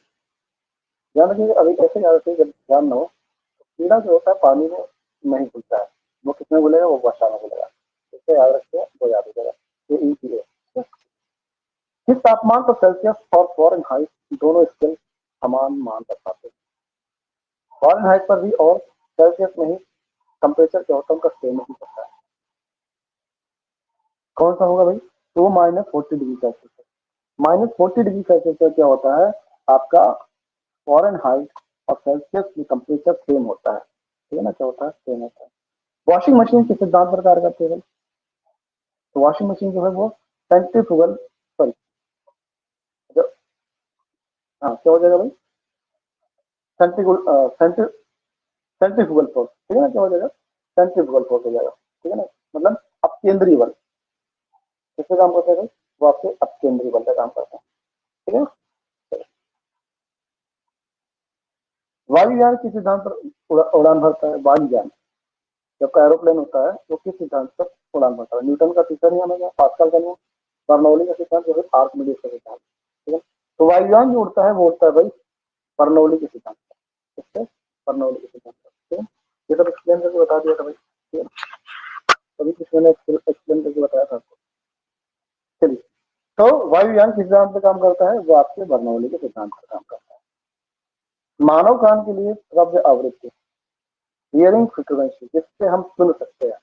ध्यान रखिए, अभी कैसे याद रखिए जब ध्यान ना हो। कीड़ा जो होता है पानी में नहीं घुलता है, वो किसमें घुलेगा? वो वसा में घुलेगा। इसको याद रखिए, वो याद हो जाएगा। ये EPA। किस तापमान पर सेल्सियस और फ़ारेनहाइट दोनों स्केल समान मान बताते हैं? फ़ारेनहाइट पर भी और सेल्सियस में ही टेम्परेचर क्या होता है उनका सेम नहीं होता है। कौन सा होगा भाई? तो -40 डिग्री सेल्सियस। -40 डिग्री सेल्सियस का क्या होता है? आपका फ़ारेनहाइट और सेल्सियस में टेम्परेचर सेम होता है। ठीक है ना, क्या होता है? सेम होता है। वॉशिंग मशीन किस सिद्धांत पर कार्य करती है भाई? तो वॉशिंग मशीन जो है वो सेंट्रीफ्यूगल, सॉरी, हाँ, क्या हो जाएगा भाई? Centrifugal, centrifugal force. ठीक है ना, क्या हो जाएगा? सेंट्रीफ्यूगल फोर्स हो जाएगा। ठीक है ना, मतलब अपकेंद्रीय बल। किससे काम करते हैं भाई? वो आपके अपकेंद्रीय बल का काम करते हैं। ठीक है। वायुयान किस सिद्धांत पर उड़ान भरता है? वायुयान, जब एरोप्लेन होता है वो किस सिद्धांत पर उड़ान भरता है? न्यूटन का तीसरा नियम है क्या? पास्कल का नियम, बर्नौली का सिद्धांत या फिर आर्किमिडीज का सिद्धांत? ठीक है, तो वायुयान जो उड़ता है वो उड़ता है भाई बर्नौली के सिद्धांत पर। किससे? बर्नौली के सिद्धांत पर। ठीक है, ये सब एक्सप्लेन करके बता दिया था भाई। ठीक है, तभी कुछ मैंने एक्सप्लेन करके बताया था आपको। चलिए, तो वायुयान किस सिद्धांत पर काम करता है? वो आपके बर्नौली के सिद्धांत पर काम करता है। मानव कान के लिए श्रव्य आवृत्ति, हियरिंग फ्रीक्वेंसी, जिससे हम सुन सकते हैं,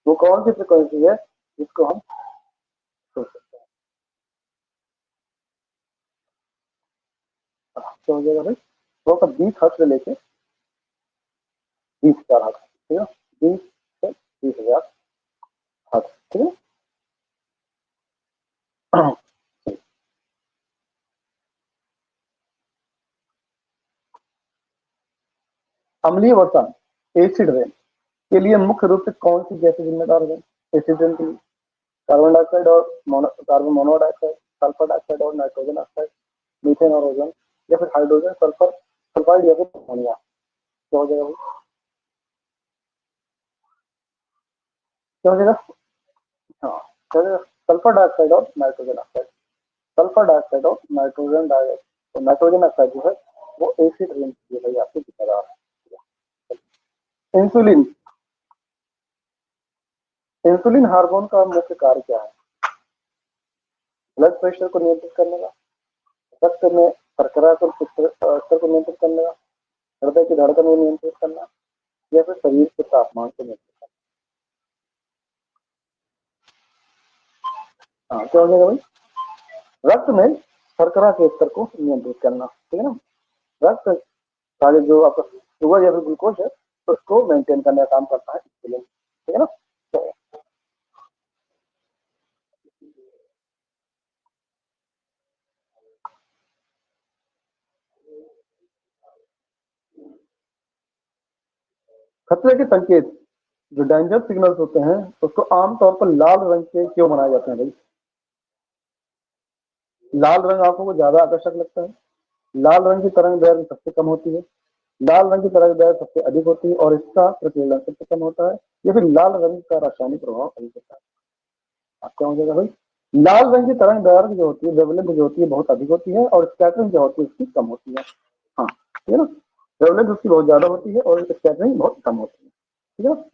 वो कौन सी फ्रीक्वेंसी है जिसको हम सुन सकते हैं? क्या हो जाएगा भाई? वो का 20 हर्ट्ज से लेके 20,000 हर्ट्ज, ठीक है, 20 से 20,000 हर्ट्ज, ठीक है। अम्लीय वर्षा, एसिड रेन के लिए मुख्य रूप से कौन सी गैसें जिम्मेदार है? एसिड रेन के लिए कार्बन डाइऑक्साइड और कार्बन मोनोऑक्साइड, सल्फर डाइऑक्साइड और नाइट्रोजन ऑक्साइड, मीथेन और ओजोन, या फिर हाइड्रोजन सल्फर सल्फाइड, या फिर अमोनिया? क्या हो जाएगा भाई? क्या हो जाएगा? हाँ, क्या हो जाएगा? सल्फर डाइऑक्साइड और नाइट्रोजन ऑक्साइड, सल्फर डाइऑक्साइड और नाइट्रोजन डाइऑक्साइड, तो नाइट्रोजन ऑक्साइड जो है वो एसिड रेन के लिए भाई आपके जिम्मेदार है। इंसुलिन, इंसुलिन हार्मोन का मुख्य कार्य क्या है? ब्लड प्रेशर को नियंत्रित करने का, रक्त में शर्करा को स्तर को नियंत्रित करने का, हृदय की धड़कन को नियंत्रित करना, या फिर शरीर के तापमान को नियंत्रित करना? हाँ, क्या हो जाएगा भाई? रक्त में शर्करा के स्तर को नियंत्रित करना, ठीक है ना। रक्त का जो आपका शुगर या फिर ग्लूकोज है तो उसको मेंटेन करने का काम करता है इंसुलिन, ठीक है ना। तो खतरे के संकेत, जो डेंजर सिग्नल्स होते हैं, उसको आमतौर पर लाल रंग के क्यों बनाए जाते हैं भाई? लाल रंग आंखों को ज्यादा आकर्षक लगता है, लाल रंग की तरंग दैर्ध्य सबसे कम होती है, लाल रंग की तरंग दैर्ध्य सबसे अधिक होती है और इसका प्रकीर्णन सबसे कम होता है, या फिर लाल रंग का रासायनिक प्रभाव अधिक होता है? आप क्या हो जाएगा भाई? लाल रंग की तरंग दैर्ध्य जो होती है, वेवलेंथ जो होती है, बहुत अधिक होती है और स्कैटरिंग जो होती है उसकी कम होती है। हाँ, ठीक है ना। वेवलेंथ उसकी बहुत ज्यादा होती है और स्कैटरिंग बहुत कम होती है, ठीक है ना।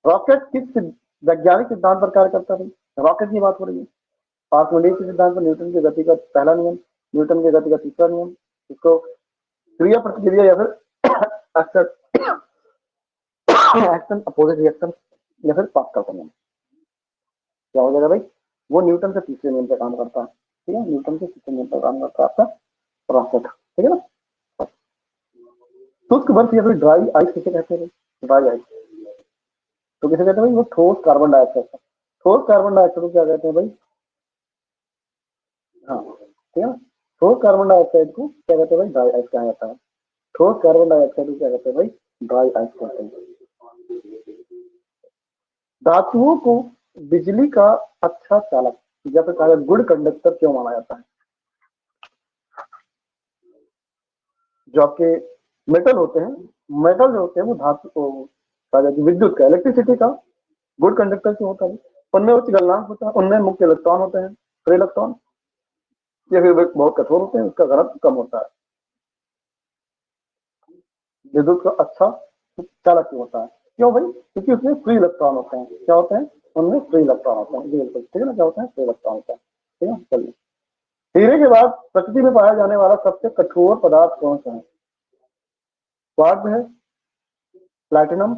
रॉकेट किस वैज्ञानिक सिद्धांत पर कार्य करता है? रॉकेट की बात हो रही है। आर्किमिडीज के सिद्धांत पर न्यूटन की गति का पहला नियम, न्यूटन की गति का तीसरा नियम, इसको क्रिया प्रतिक्रिया या फिर एक्शन अपोजिट रिएक्शन, या फिर पास्कल का नियम? क्या हो जाएगा भाई? वो न्यूटन के तीसरे नियम पर काम करता है, ठीक है, न्यूटन के तीसरे नियम पर काम करता है आपका रॉकेट, ठीक है ना। शुष्क बर्फ या फिर ड्राई आइस किसे कहते हैं? ड्राई आइस तो किसे कहते हैं भाई? वो ठोस कार्बन डाइऑक्साइड, ठोस कार्बन डाइऑक्साइड को क्या कहते हैं भाई? हाँ, ठीक है ना। ठोस कार्बन डाइऑक्साइड को क्या कहते हैं भाई? ड्राई आइस कहा जाता है। ठोस कार्बन डाइऑक्साइड को क्या कहते हैं भाई? ड्राई आइस कहते हैं। धातुओं को बिजली का अच्छा चालक या फिर कहा गुड कंडक्टर क्यों माना जाता है? जो आपके मेटल होते हैं, मेटल जो होते हैं वो धातु को कहा जाता है विद्युत का, इलेक्ट्रिसिटी का गुड कंडक्टर क्यों होता है? उनमें उच्च गलनांक होता है, उनमें मुख्य इलेक्ट्रॉन होते हैं, फ्री इलेक्ट्रॉन, या फिर वे बहुत कठोर होते हैं, उसका घनत्व कम होता है। विद्युत का अच्छा चालक क्यों होता है? क्यों भाई? क्योंकि उसमें फ्री इलेक्ट्रॉन होते हैं। क्या होते हैं? उनमें फ्री इलेक्ट्रॉन होते हैं, जी बिल्कुल, ठीक है ना। क्या होता है? फ्री इलेक्ट्रॉन होता है, ठीक है। चलिए, हीरे के बाद प्रकृति में पाया जाने वाला सबसे कठोर पदार्थ कौन सा है? क्वार्ट्ज है, प्लैटिनम,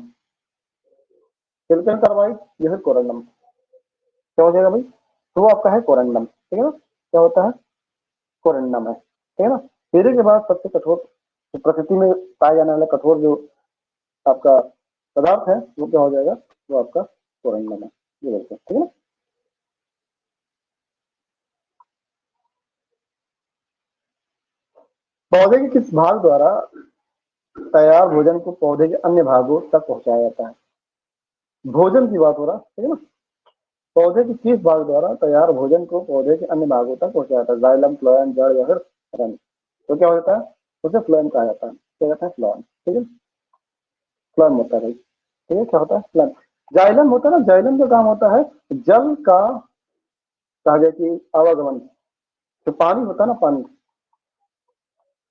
सिलिकॉन कार्बाइड, या फिर कोरंडम? क्या हो जाएगा भाई? तो वो आपका है कोरंडम, ठीक है ना। क्या होता है? कोरंडम है, ठीक है ना। हीरे के बाद सबसे कठोर, तो प्रकृति में पाए जाने वाला कठोर जो आपका पदार्थ है वो क्या हो जाएगा? वो आपका कोरंडम है, ये बिल्कुल, ठीक है ना। पौधे के किस भाग द्वारा तैयार भोजन को पौधे के अन्य भागों तक पहुंचाया जाता है? भोजन की बात हो रहा है, ठीक है ना। पौधे के किस भाग द्वारा तैयार भोजन को पौधे के अन्य भागों तक पहुंचाया जाता है? जाइलम, फ्लोएम, जड़, या फिर रंग? तो क्या होता है? उसे फ्लोएम कहा जाता है, क्या कहता है? फ्लोएम, ठीक है। फ्लोएम होता है भाई, ठीक है। क्या होता है? फ्लोएम। जाइलम होता है ना, जाइलम का काम होता है जल का, कहा जाए कि आवागमन, जो पानी होता है ना, पानी,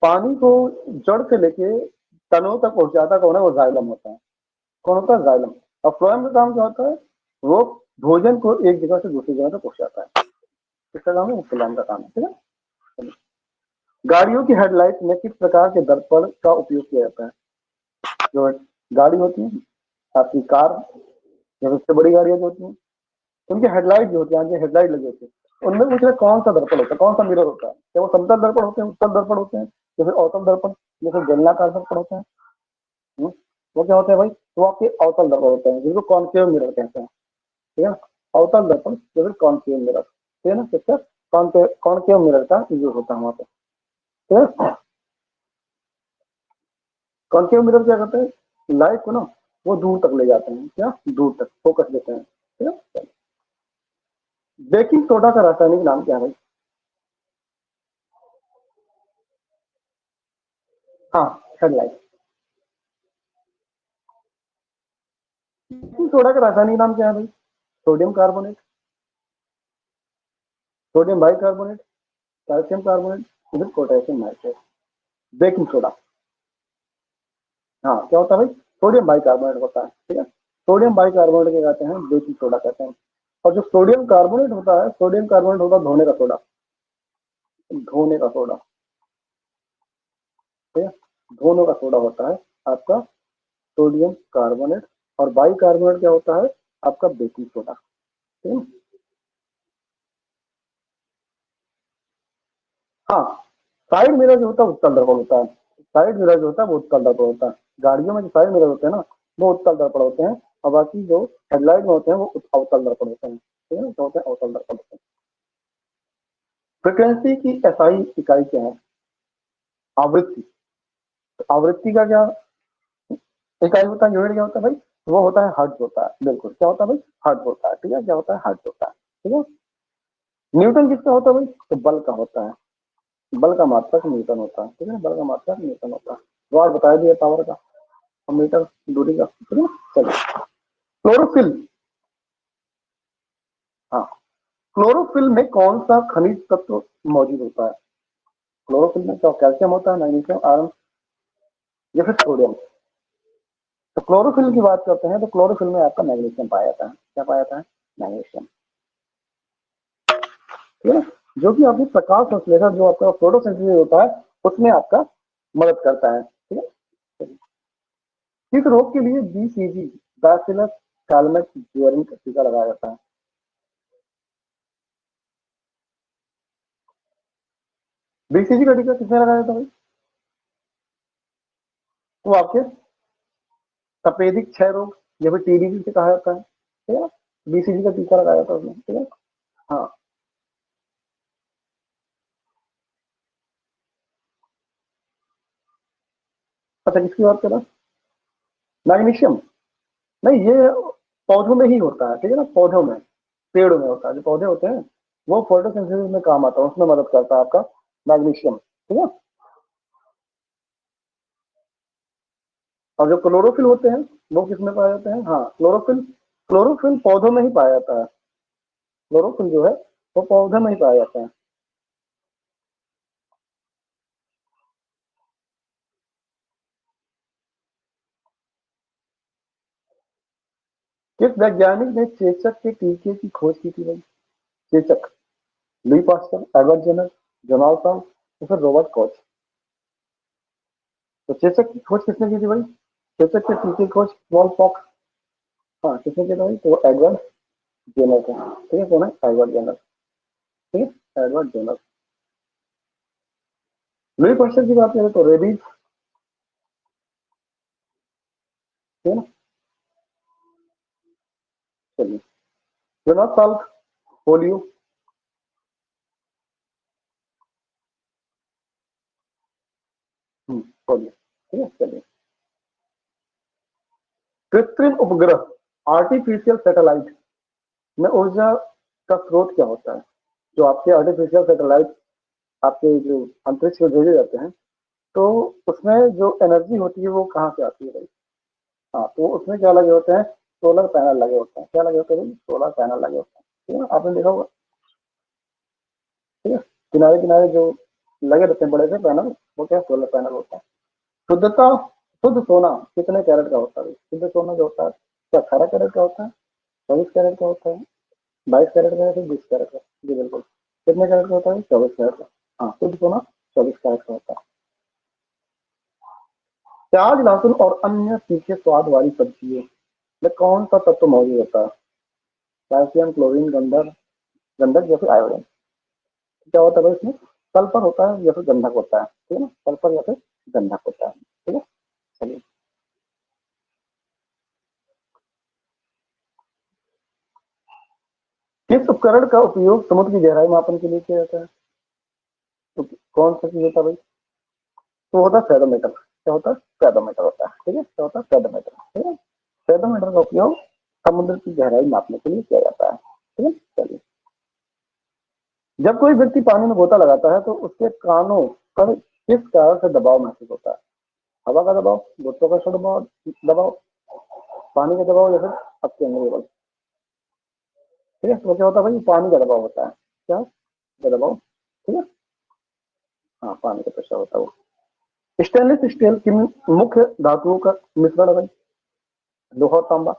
पानी को जड़ से लेके तनों तक पहुंचाता कौन है? वो जाइलम होता है। कौन होता है? जाइलम। और फ्लोएम का काम क्या होता है? वो भोजन को एक जगह से दूसरी जगह तक पहुंचाता है, इसका काम है, वो फ्लोएम का काम है, ठीक है। गाड़ियों की हेडलाइट में किस प्रकार के दर्पण का उपयोग किया जाता है? जो गाड़ी होती है, आपकी कार, या सबसे बड़ी गाड़ियां जो होती हैं, उनकी हेडलाइट जो होती है, आगे हेडलाइट लगी होती है, उनमें पूछ रहे कौन सा दर्पण होता है, कौन सा मिरर होता है? क्या वो समतल दर्पण होते हैं, उत्तल दर्पण होते हैं, या फिर अवतल दर्पण, या फिर बेलनाकार दर्पण होता है? हम्म, वो क्या होते हैं भाई? वो आपके अवतल दर्पण होते हैं, जिसको कॉन्केव मिरर कहते हैं। ठीक है, अवतल दर्पण या फिर कॉन्केव मिरर, ठीक है ना, किसका? कॉन्केव कॉन्केव मिरर का यूज होता है वहां पे। ठीक है, कॉन्केव मिरर क्या करते हैं, लाइट को ना वो दूर तक ले जाते हैं, क्या दूर तक फोकस देते हैं। ठीक है, बेकिंग सोडा का रासायनिक नाम क्या है भाई? हाँ, हेडलाइट। बेकिंग सोडा का रासायनिक नाम क्या है भाई? Sodium carbonate, sodium bicarbonate, calcium carbonate, फिर पोटेशियम नाइट्रेट। बेकिंग सोडा, हाँ क्या होता है भाई? सोडियम बाइकार्बोनेट होता है। ठीक है, सोडियम बाइकार्बोनेट क्या कहते हैं? बेकिंग सोडा कहते हैं। और जो सोडियम कार्बोनेट होता है, सोडियम कार्बोनेट होता है धोने का सोडा, धोने का सोडा। ठीक है, धोने का सोडा होता है आपका सोडियम कार्बोनेट, और बाइकार्बोनेट क्या होता है? आपका बेकिंग सोडा। ठीक है, हाँ, साइड मिरर जो होता है उत्तल दर्पण होता है। साइड मिरर जो होता है वो उत्तल दर्पण होता है। गाड़ियों में जो साइड मिरर होते हैं ना, वो उत्तल दर्पण होते हैं, और बाकी जो हेडलाइट में होते हैं वो अवतल दर्पण होते हैं। ठीक है, तो होते हैं अवतल दर्पण होते हैं। फ्रिक्वेंसी की एसआई इकाई क्या है? आवृत्ति। तो आवृत्ति का क्या इकाई होता है, यूनिट क्या होता है भाई? वो होता है हर्ट्ज होता है। बिल्कुल, क्या होता है भाई? हर्ट्ज होता है। ठीक है, क्या होता है? हर्ट्ज होता है। ठीक है, न्यूटन किसका होता है भाई? तो बल का होता है। बल का मात्रक न्यूटन होता है। ठीक है, बल का मात्रक न्यूटन होता है। वाट बता दिया पावर का, और मीटर दूरी का। ठीक है, चलिए। क्लोरोफिल, हाँ, क्लोरोफिल में कौन सा खनिज तत्व मौजूद होता है? क्लोरोफिल में क्या कैल्शियम होता है, मैग्नीशियम, आयरन, या फिर सोडियम? तो क्लोरोफिल की बात करते हैं तो क्लोरोफिल में आपका मैग्नीशियम पाया जाता है। क्या पाया जाता है? मैग्नीशियम। ठीक है, जो कि आपकी प्रकाश संश्लेषण जो आपका फोटोसिंथेसिस होता है उसमें आपका मदद करता है। ठीक है, किस रोग के लिए बीसीजी, बैसिलस कैलमेट ज्वाइन का टीका लगाया जाता है? बीसीजी का टीका किसमें लगाया जाता है भाई? वो आपके तपेदिक क्षय रोग या फिर टीबी से कहा जाता है। ठीक है, बीसीजी का टीका लगाया जाता है उसमें। ठीक है, हाँ। अच्छा, किसकी बात कर रहा है? मैग्नीशियम? नहीं, ये पौधों में ही होता है। ठीक है ना, पौधों में, पेड़ों में होता है। जो पौधे होते हैं वो फोटोसिंथेसिस में काम आता है, उसमें मदद करता है आपका मैग्नीशियम। ठीक है, और जो क्लोरोफिल होते हैं वो किसमें पाए जाते हैं? हाँ, क्लोरोफिल, क्लोरोफिल पौधों में ही पाया जाता है। क्लोरोफिल जो है वो पौधे में ही पाया जाता है। किस वैज्ञानिक ने चेचक के टीके की खोज की थी भाई? चेचक, लुई पास्चर, एडवर्ड जेनर, जोनाल्ड या फिर रॉबर्ट कॉच? तो चेचक की खोज किसने की थी भाई? चेचक के टीके की खोज स्मॉल पॉक्स, हाँ, किसने की थी भाई? तो वो एडवर्ड जेनर थे। ठीक है, कौन है? Edward Jenner. ठीक है, एडवर्ड जेनर। लुई पास्चर की बात करें तो रेबीज। ठीक है ना, चलिए। Jonas Salk, polio. पोलियो। ठीक है, चलिए। कृत्रिम उपग्रह, आर्टिफिशियल सैटेलाइट में ऊर्जा का स्रोत क्या होता है? जो आपके आर्टिफिशियल सैटेलाइट आपके जो अंतरिक्ष में भेजे जाते हैं, तो उसमें जो एनर्जी होती है वो कहाँ से आती है भाई? हाँ, तो उसमें क्या लगे होते हैं? सोलर पैनल लगे होते हैं। क्या लगे होते हैं भाई? सोलर पैनल लगे होते हैं। ठीक है, आपने देखा होगा। ठीक है, किनारे किनारे जो लगे रहते हैं बड़े से पैनल, वो क्या सोलर पैनल होता है। शुद्धता, शुद्ध सोना कितने कैरेट का होता है? शुद्ध सोना जो होता है क्या 18 कैरेट का होता है, 24 कैरेट का होता है, 22 कैरेट का, या फिर 20 कैरेट का? जी बिल्कुल, कितने कैरेट का होता है? 24 कैरेट का। हाँ, शुद्ध सोना 24 कैरेट का होता है। प्याज, लहसुन और अन्य तीखे स्वाद वाली सब्जियों में कौन सा तत्व मौजूद होता है? कैल्शियम, क्लोरीन, गंधक गंधक या फिर आयोडीन। क्या होता है भाई इसमें? सल्फर होता है या फिर गंधक होता है, ठीक है ना, सल्फर या फिर गंधक होता है, ठीक है। चलिए, किस उपकरण का उपयोग समुद्र की गहराई मापन के लिए किया जाता है? तो कौन सा चीज होता है भाई? तो होता है फेरोमीटर। क्या होता है? फेरोमीटर होता है, ठीक है, क्या होता है? फेरोमीटर, ठीक है। फेरोमीटर का उपयोग समुद्र की गहराई मापने के लिए किया जाता है, ठीक है। चलिए, जब कोई व्यक्ति पानी में गोता लगाता है तो उसके कानों पर किस कारण से दबाव महसूस होता है? हवा का दबाव, गोतों का दबाव दबाव पानी का दबाव या फिर आपके अंदर बल, ठीक है। तो क्या होता है भाई? पानी का दबाव होता है। क्या का दबाव? ठीक है, हाँ, पानी का प्रेशर होता है वो। स्टेनलेस स्टील की मुख्य धातुओं का मिश्रण है भाई? लोहा और तांबा,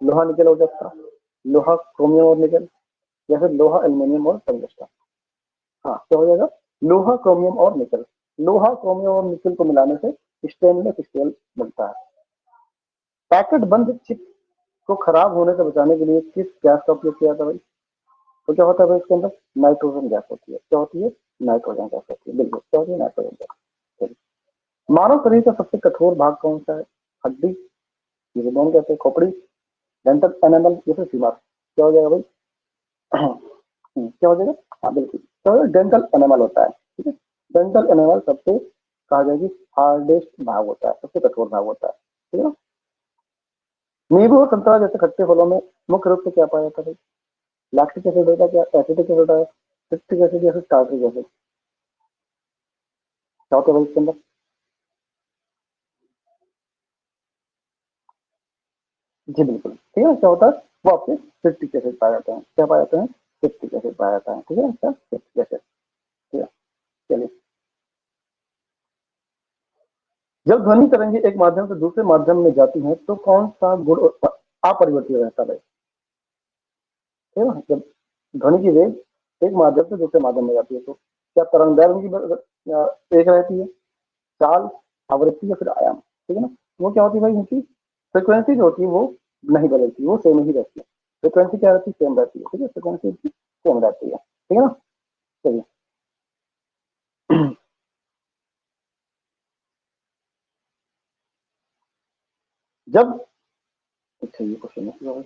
लोहा निकल हो जाता है, लोहा क्रोमियम और निकल, या फिर लोहा एल्यूमिनियम और टंगस्टन। हाँ, क्या हो जाएगा? लोहा, क्रोमियम और निकल। लोहा, क्रोमियम और निकल को मिलाने से स्टेनलेस स्टील बनता है। पैकेट बंद चिप को खराब होने से बचाने के लिए किस गैस का उपयोग किया जाता है भाई? तो क्या होता है भाई इसके अंदर? नाइट्रोजन गैस होती है। क्या होती है? नाइट्रोजन गैस होती है, बिल्कुल, क्या होती है? Nitrogen gas. चलिए। मानव शरीर का सबसे कठोर भाग कौन सा है? हड्डी, जिसे बोन कहते हैं, खोपड़ी, डेंटल एनिमल या फिर फीमर। क्या हो जाएगा भाई? क्या हो जाएगा? हाँ, बिल्कुल, क्या हो जाएगा? डेंटल एनिमल होता है, ठीक है। डेंटल एनिमल सबसे कहा जाएगी हार्डेस्ट भाग होता है, सबसे कठोर भाग होता है, ठीक है ना। नींबू और संतरा जैसे खट्टे फलों में मुख्य रूप से क्या पाया जाता है? लैक्टिक एसिड होता है, क्या एसिडिक एसिड होता है, सिट्रिक एसिड या फिर टार्ट्रिक एसिड। क्या होता है भाई इसके अंदर? जी बिल्कुल, ठीक है, क्या होता है? वो आपके सिट्रिक एसिड पाए जाते हैं। क्या पाए जाते हैं? सिट्रिक एसिड पाया जाता है, ठीक है, क्या? सिट्रिक एसिड, ठीक है। चलिए, जब ध्वनि तरंगे एक माध्यम से दूसरे माध्यम में जाती हैं तो कौन सा गुण अपरिवर्तित रहता है? ठीक है ना, जब ध्वनि की वेग एक माध्यम से दूसरे माध्यम में जाती है तो क्या तरंग दैर्घ्य की एक रहती है, चाल, आवृत्ति या फिर आयाम, ठीक है ना। वो क्या होती है भाई? उनकी फ्रिक्वेंसी जो होती है वो नहीं बदलती, वो सेम ही रहती है। फ्रिक्वेंसी क्या रहती है? सेम रहती है, ठीक है, फ्रिक्वेंसी सेम रहती है, ठीक है ना। चलिए। जब, अच्छा ये क्वेश्चन है,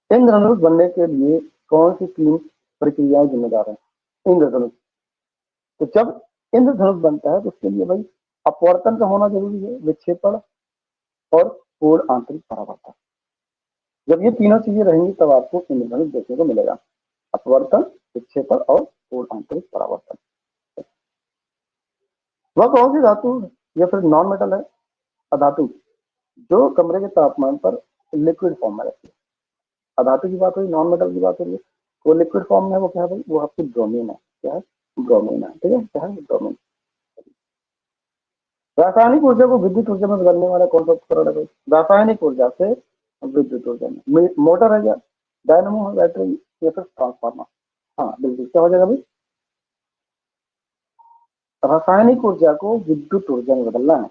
इंद्रधनुष बनने के लिए कौन सी तीन प्रक्रियाएं जिम्मेदार है? इंद्रधनुष, तो जब इंद्रधनुष बनता है तो उसके लिए भाई अपवर्तन का होना जरूरी है, विक्षेपण और पूर्ण आंतरिक परावर्तन। जब ये तीनों चीजें रहेंगी तब आपको इंद्रधनुष देखने को मिलेगा। अपवर्तन, विक्षेपण और पूर्ण आंतरिक परावर्तन। वह कौन सी धातु या फिर नॉन मेटल है, अधातु, जो कमरे के तापमान पर लिक्विड फॉर्म में रहती है? अधातु की बात हुई, नॉन मेटल की बात हो रही है। वो लिक्विड फॉर्म में, वो क्या है भाई? वो आपकी ब्रोमीन है। क्या है? ब्रोमीन है, ठीक है, क्या है? ब्रोमीन। रासायनिक ऊर्जा को विद्युत ऊर्जा में बदलने वाला कौन सा उपकरण है भाई? रासायनिक ऊर्जा से विद्युत ऊर्जा में मोटर है क्या, डायनमो है, बैटरी या फिर ट्रांसफार्मर? हाँ बिल्कुल, क्या हो जाएगा भाई? रासायनिक ऊर्जा को विद्युत ऊर्जा में बदलना है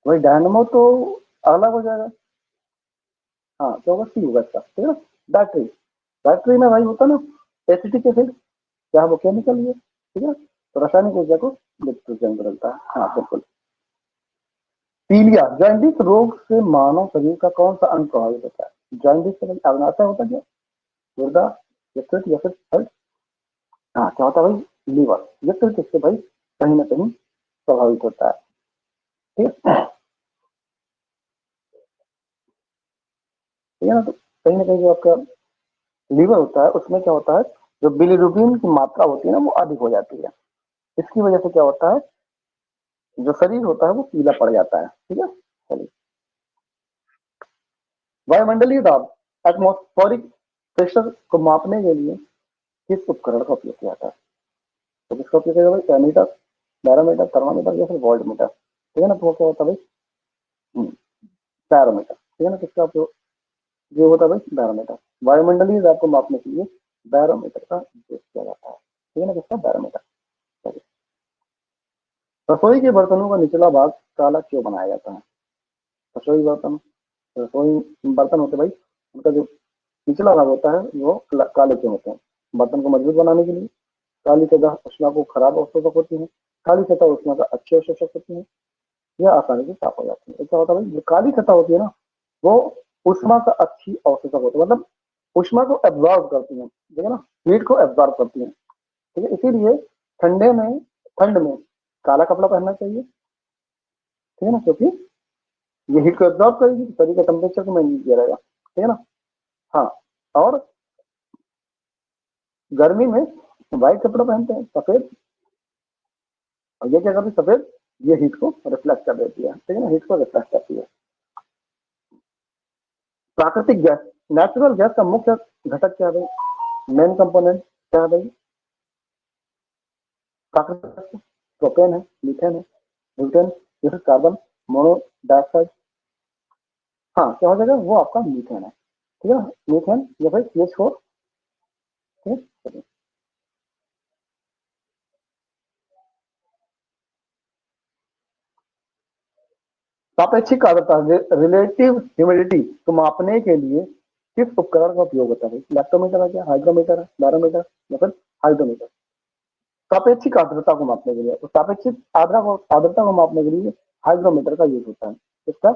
भाई, डायनमो तो अलग हो जाएगा। हाँ, क्या होगा? सी होगा इसका, ठीक है ना। बैटरी, बैटरी में भाई होता ना एसिटिक एसिड, क्या वो केमिकल ही है, ठीक है। तो रासायनिक ऊर्जा को विद्युत ऊर्जा में बदलता है, हाँ बिल्कुल। पीलिया, जॉन्डिस रोग से मानव शरीर का कौन सा अंग प्रभावित होता है? जॉन्डिस से अग्नाशय होता है क्या, गुर्दा, यकृत या फिर हर्ट? हाँ, क्या होता है भाई? लीवर, यकृत इससे भाई कहीं ना कहीं प्रभावित होता है, ठीक है। ठीक है ना, तो कहीं ना कहीं जो आपका लीवर होता है उसमें क्या होता है, जो बिलीरुबिन की मात्रा होती है ना वो अधिक हो जाती है। इसकी वजह से क्या होता है, जो शरीर होता है वो पीला पड़ जाता है, ठीक है। चलिए, वायुमंडलीय दाब, एटमॉस्फेरिक प्रेशर को मापने के लिए किस उपकरण का उपयोग किया जाता है? तो किसका उपयोग किया जाता है? एमीटर, बैरोमीटर, थर्मामीटर या फिर वोल्टमीटर, ठीक है ना। तो वो क्या होता है भाई? बैरोमीटर, ठीक है ना। किसका उपयोग जो होता है भाई? बैरोमीटर। वायुमंडलीय दाब को मापने के लिए बैरोमीटर का यूज किया जाता है, ठीक है ना, किसका, बैरोमीटर। रसोई के बर्तनों का निचला भाग काला क्यों बनाया जाता है? रसोई बर्तन, रसोई बर्तन होते भाई, उनका जो निचला भाग होता है वो काले क्यों होते हैं? बर्तन को मजबूत बनाने के लिए। काली सतह उष्मा को खराब अवशोषक होती है, काली सतह उष्मा का अच्छे अवशोषक होती है, यह आसानी से साफ हो जाती है। क्या होता है भाई, जो काली सतह होती है ना, वो उष्मा का अच्छी अवशोषक होती है, मतलब उष्मा को एब्जॉर्ब करती है, ठीक है ना, हीट को एब्जॉर्ब करती है, ठीक है। इसीलिए ठंडे में, ठंड में काला कपड़ा पहनना चाहिए, ठीक है ना, क्योंकि ये हीट को एब्जॉर्ब करेगी, शरीर का टेम्परेचर को मेंटेन किया रहेगा, ठीक है ना। हाँ, और गर्मी में व्हाइट कपड़ा पहनते हैं, सफेद, और ये क्या करती है, सफेद, ये हीट को रिफ्लेक्ट कर देती है, ठीक है ना, हीट को रिफ्लेक्ट करती है। प्राकृतिक गैस, नेचुरल गैस का मुख्य घटक क्या है भाई, मेन कंपोनेंट क्या है भाई, प्राकृतिक, प्रोपेन है, मीथेन है, ब्यूटेन, जैसे कार्बन मोनोडाइऑक्साइड। हाँ, क्या हो जाएगा, वो आपका मीथेन है, ठीक है ना, मीथेन, ये भाई CH4, ठीक है। सापेक्षिक आर्द्रता, रिलेटिव ह्यूमिडिटी को मापने के लिए किस उपकरण का उपयोग होता है? लैक्टोमीटर है क्या, हाइग्रोमीटर है, बैरोमीटर या फिर हाइड्रोमीटर? सापेक्षिक आर्द्रता को मापने के लिए, तो सापेक्षिक आर्द्रता को मापने के लिए हाइग्रोमीटर का यूज होता है। इसका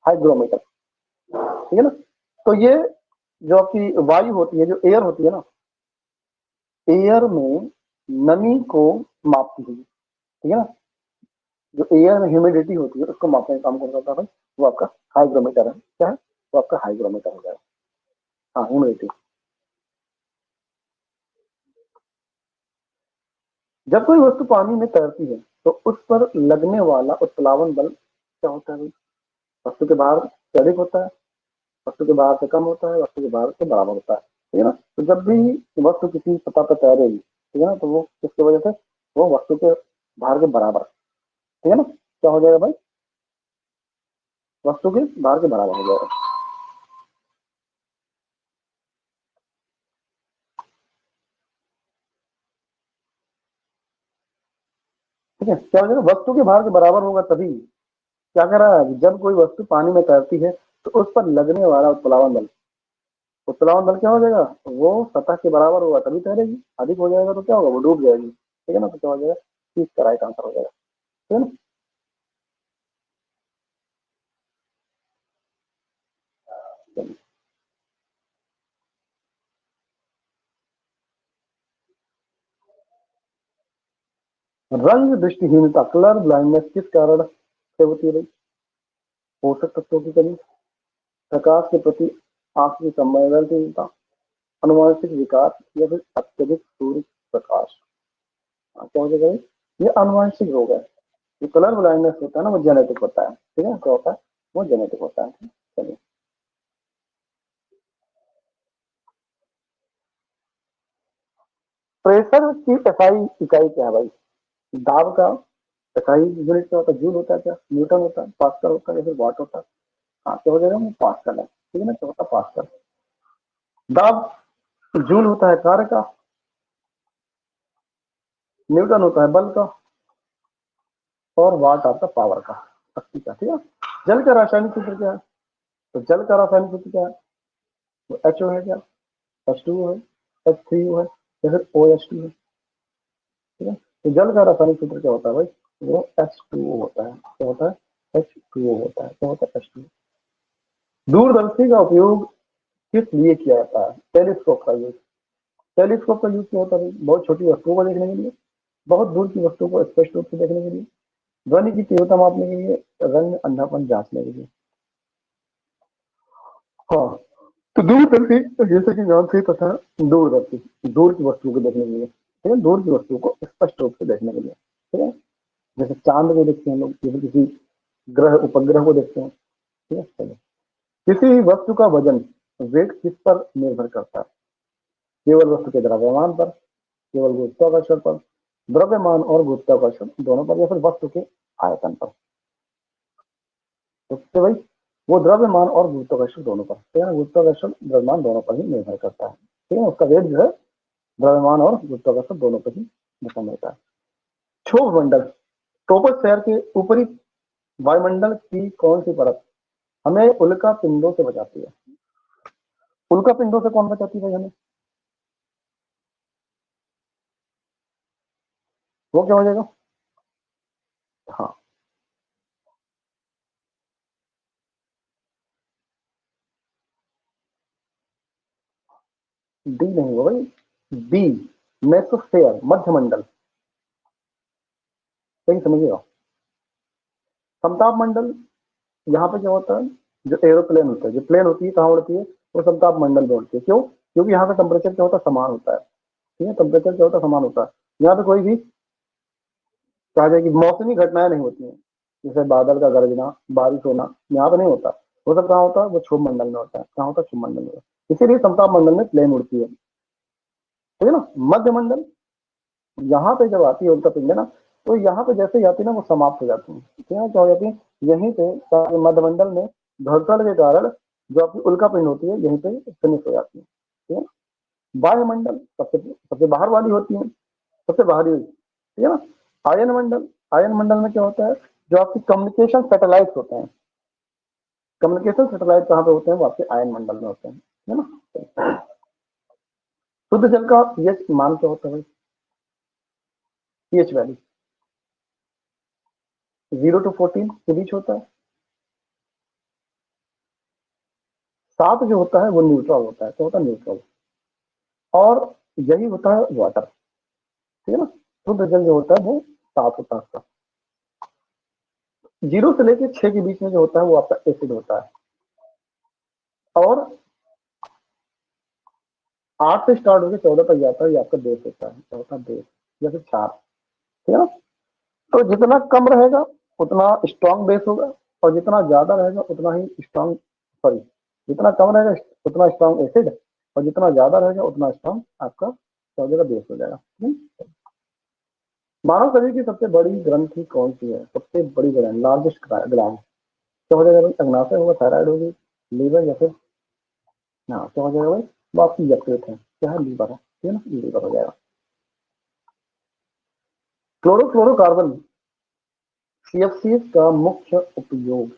हाइग्रोमीटर, ठीक है ना। तो ये जो आपकी वायु होती है, जो एयर होती है ना, एयर में नमी को मापती है, ठीक है ना, जो एयर में ह्यूमिडिटी होती है उसको मापने का काम कौन करता है भाई, वो आपका हाइग्रोमीटर है। क्या है, वो आपका हाइग्रोमीटर हो जाएगा। हाँ, ह्यूमिडिटी। जब कोई वस्तु पानी में तैरती है तो उस पर लगने वाला उत्प्लावन बल क्या होता है भाई? वस्तु के भार से अधिक होता है, वस्तु के भार से कम होता है, वस्तु के भार से बराबर होता है, ठीक है ना। तो जब भी वस्तु किसी सतह पर तैरेगी, ठीक है ना, तो वो किसकी वजह से, वो वस्तु के भार के बराबर, ठीक है ना, क्या हो जाएगा भाई, वस्तु के भार के बराबर हो जाएगा, ठीक है। क्या हो जाएगा, वस्तु के भार के बराबर होगा तभी। क्या कह रहा है, जब कोई वस्तु पानी में तैरती है तो उस पर लगने वाला उत्प्लावन बल, उत्प्लावन बल क्या हो जाएगा, वो सतह के बराबर होगा तभी तैरेगी, अधिक हो जाएगा तो क्या होगा, वो डूब जाएगी, ठीक है ना। तो क्या हो जाएगा, तीस का राइट आंसर हो जाएगा, ठीक है ना। रंग दृष्टिहीनता, कलर ब्लाइंडनेस किस कारण से होती है भाई? पोषक तत्वों की कमी, प्रकाश के प्रति आंख की संवेदनशीलता, अनुवांशिक विकार, या फिर अत्यधिक सूर्य प्रकाश। हाँ, क्या हो जाएगा भाई, ये अनुवांशिक रोग है। जो कलर ब्लाइंडनेस होता है ना, वो जेनेटिक होता है, ठीक है, क्या होता है, वो जेनेटिक होता है। चलिए, प्रेशर की एसआई इकाई क्या है भाई? दाब का एसआई यूनिट क्या होता है, जूल होता है क्या, न्यूटन होता है, पास्कल होता है, या फिर वाट होता है? हाँ, क्या हो जाएगा, वो पास्कल है, ठीक है ना, क्या होता है, पास्कल। दाब जूल होता है कार्य का, न्यूटन होता है बल का, और वाट आपका पावर का, शक्ति का, ठीक है। जल का रासायनिक सूत्र क्या है? तो जल का रासायनिक सूत्र क्या है, तो HO है क्या, H2O है, H3O है, या फिर OH2 है, ठीक है। तो जल का रासायनिक सूत्र क्या होता है भाई, वो H2O होता है, क्या होता है, H2O होता है, क्या होता है, H2O। दूरदर्शी का उपयोग किस लिए किया जाता है? टेलीस्कोप का यूज, टेलीस्कोप का यूज क्या होता है भाई, बहुत छोटी वस्तुओं को देखने के लिए, बहुत दूर की वस्तुओं को स्पष्ट रूप से देखने के लिए, ध्वनि की तीव्रता मापने के लिए, रंग अंधापन जांचने के लिए। हाँ, तो दूरदर्शी जैसे कि नाम से ही पता है, दूरदर्शी, दूर की वस्तुओं को देखने के लिए, ठीक है, दूर की वस्तुओं को स्पष्ट रूप से देखने के लिए, ठीक है। जैसे चांद को देखते हैं लोग, जैसे किसी ग्रह उपग्रह को देखते हैं, ठीक है। चलो, किसी वस्तु का वजन, वेट किस पर निर्भर करता है? केवल वस्तु के द्रव्यमान पर, केवल गुरुत्वाकर्षण पर, द्रव्यमान और गुरुत्वाकर्षण दोनों पर, या फिर वस्तु के आयतन पर? तो भाई, वो द्रव्यमान और गुरुत्वाकर्षण दोनों पर, तो यार गुरुत्वाकर्षण द्रव्यमान दोनों पर ही निर्भर करता है, ठीक है, उसका वेग जो है द्रव्यमान और गुरुत्वाकर्षण दोनों पे ही डिपेंड होता है। क्षोभ मंडल, ट्रोपोस्फेयर के ऊपरी वायुमंडल की कौन सी परत हमें उल्का पिंडों से बचाती है? उल्का पिंडों से कौन बचाती है भाई हमें? वो क्या हो जाएगा? हाँ, डी नहीं होगा भाई, बी, मेसोस्फेयर, मध्यमंडल। सही समझिएगा। समताप मंडल, यहाँ पे क्या होता है, जो एरोप्लेन होता है, जो प्लेन होती है कहाँ उड़ती है? वो समताप मंडल में उड़ती है। क्यों? क्योंकि यहाँ का टेम्परेचर क्या होता है? समान होता है। ठीक है, टेम्परेचर क्या होता है? समान होता है। यहाँ पे कोई भी कहा जाए कि मौसमी घटनाएं नहीं होती हैं, जैसे बादल का गरजना, बारिश होना, यहाँ पे नहीं होता। वो सब कहाँ होता है? वो क्षोभ मंडल में होता है। कहाँ होता है? क्षोभ मंडल में। इसीलिए समताप मंडल में प्लेन उड़ती है। ठीक है ना। मध्य मंडल, यहाँ पे जब आती है उल्का पिंड ना, तो यहाँ पे जैसे ही आती है ना वो समाप्त हो जाती है। ठीक है, क्या हो जाती है? यहीं पे मध्यमंडल में घर्षण के कारण जो आपकी उल्का पिंड होती है यहीं पे फिनिश हो जाती है। ठीक है। वायुमंडल सबसे सबसे बाहर वाली होती है, सबसे बाहरी। ठीक है ना। आयन मंडल, आयन मंडल में क्या होता है? जो आपके कम्युनिकेशन सैटेलाइट होते हैं, कम्युनिकेशन सैटेलाइट कहाँ पे होते हैं? वो आपके आयन मंडल में होते हैं। है ना। शुद्ध जल का पीएच मान क्या होता है? पीएच वैल्यू 0 to 14 के बीच होता है। 7 जो होता है वो न्यूट्रल होता है। क्या होता है? न्यूट्रल। और यही होता है वाटर। ठीक है ना। शुद्ध जल जो होता है वो 7 होता है उसका। 0 से लेके 6 के बीच में जो होता है वो आपका एसिड होता है। और 8 से स्टार्ट होकर 14 तक जाता है ये आपका बेस होता है। क्या होता है? बेस या फिर क्षार। ठीक है ना। तो जितना कम रहेगा उतना स्ट्रांग बेस होगा, और जितना ज्यादा रहेगा उतना ही स्ट्रांग, सॉरी, जितना कम रहेगा उतना स्ट्रांग एसिड, और जितना ज्यादा रहेगा उतना स्ट्रांग आपका क्या हो जाएगा? बेस हो जाएगा। मानव शरीर की सबसे बड़ी ग्रंथि कौन सी है? सबसे बड़ी ग्रंथि, लार्जेस्ट ग्लैंड क्या हो जाएगा भाई? अग्नाशय होगा, थायराइड होगी, लीवर, या फिर हाँ क्या हो जाएगा भाई? वो आपकी यकृत है। क्या है? लीवर है। ठीक है ना, लीवर हो जाएगा। क्लोरोफ्लोरोकार्बन, सीएफसी का मुख्य उपयोग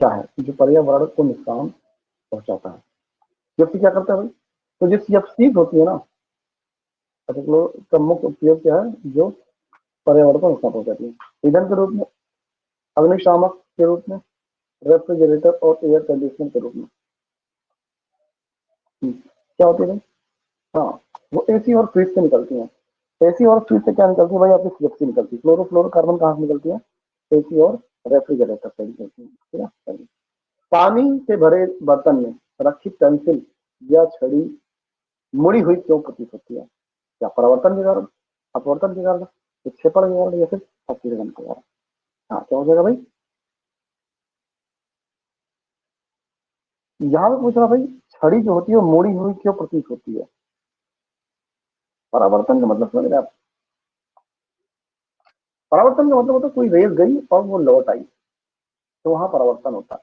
क्या है जो पर्यावरण को नुकसान पहुंचाता है? सीएफसी क्या करता है भाई? तो जो सीएफसी होती है ना, अच्छा, क्लोरो का मुख्य उपयोग क्या है जो पर्यावरण को नुकसान पहुंचाती है? ईंधन के रूप में, अग्निशामक के रूप में, रेफ्रिजरेटर और एयर कंडीशनर के रूप में। क्या होती है भाई? हाँ, वो एसी और फ्रिज से निकलती है। एसी और फ्रिज से क्या निकलती है भाई? आपकी सीएफसी निकलती है। क्लोरोफ्लोरोकार्बन कहाँ से निकलती है? एसी और रेफ्रिजरेटर से निकलती है। ठीक है, चलिए। पानी से भरे बर्तन में रखी पेंसिल या छड़ी मुड़ी हुई क्यों प्रतीत होती है? क्या परावर्तन के कारण, अपवर्तन के कारण, विक्षेपण के कारण, या फिर अपीड़न के कारण? हाँ क्या हो जाएगा भाई? यहाँ पे पूछ रहा भाई, छड़ी जो होती है वो मुड़ी हुई क्यों प्रतीत होती है? परावर्तन का मतलब समझ रहे आप? परावर्तन का मतलब होता है कोई रेस गई और वो लौट आई, तो वहां परावर्तन होता है।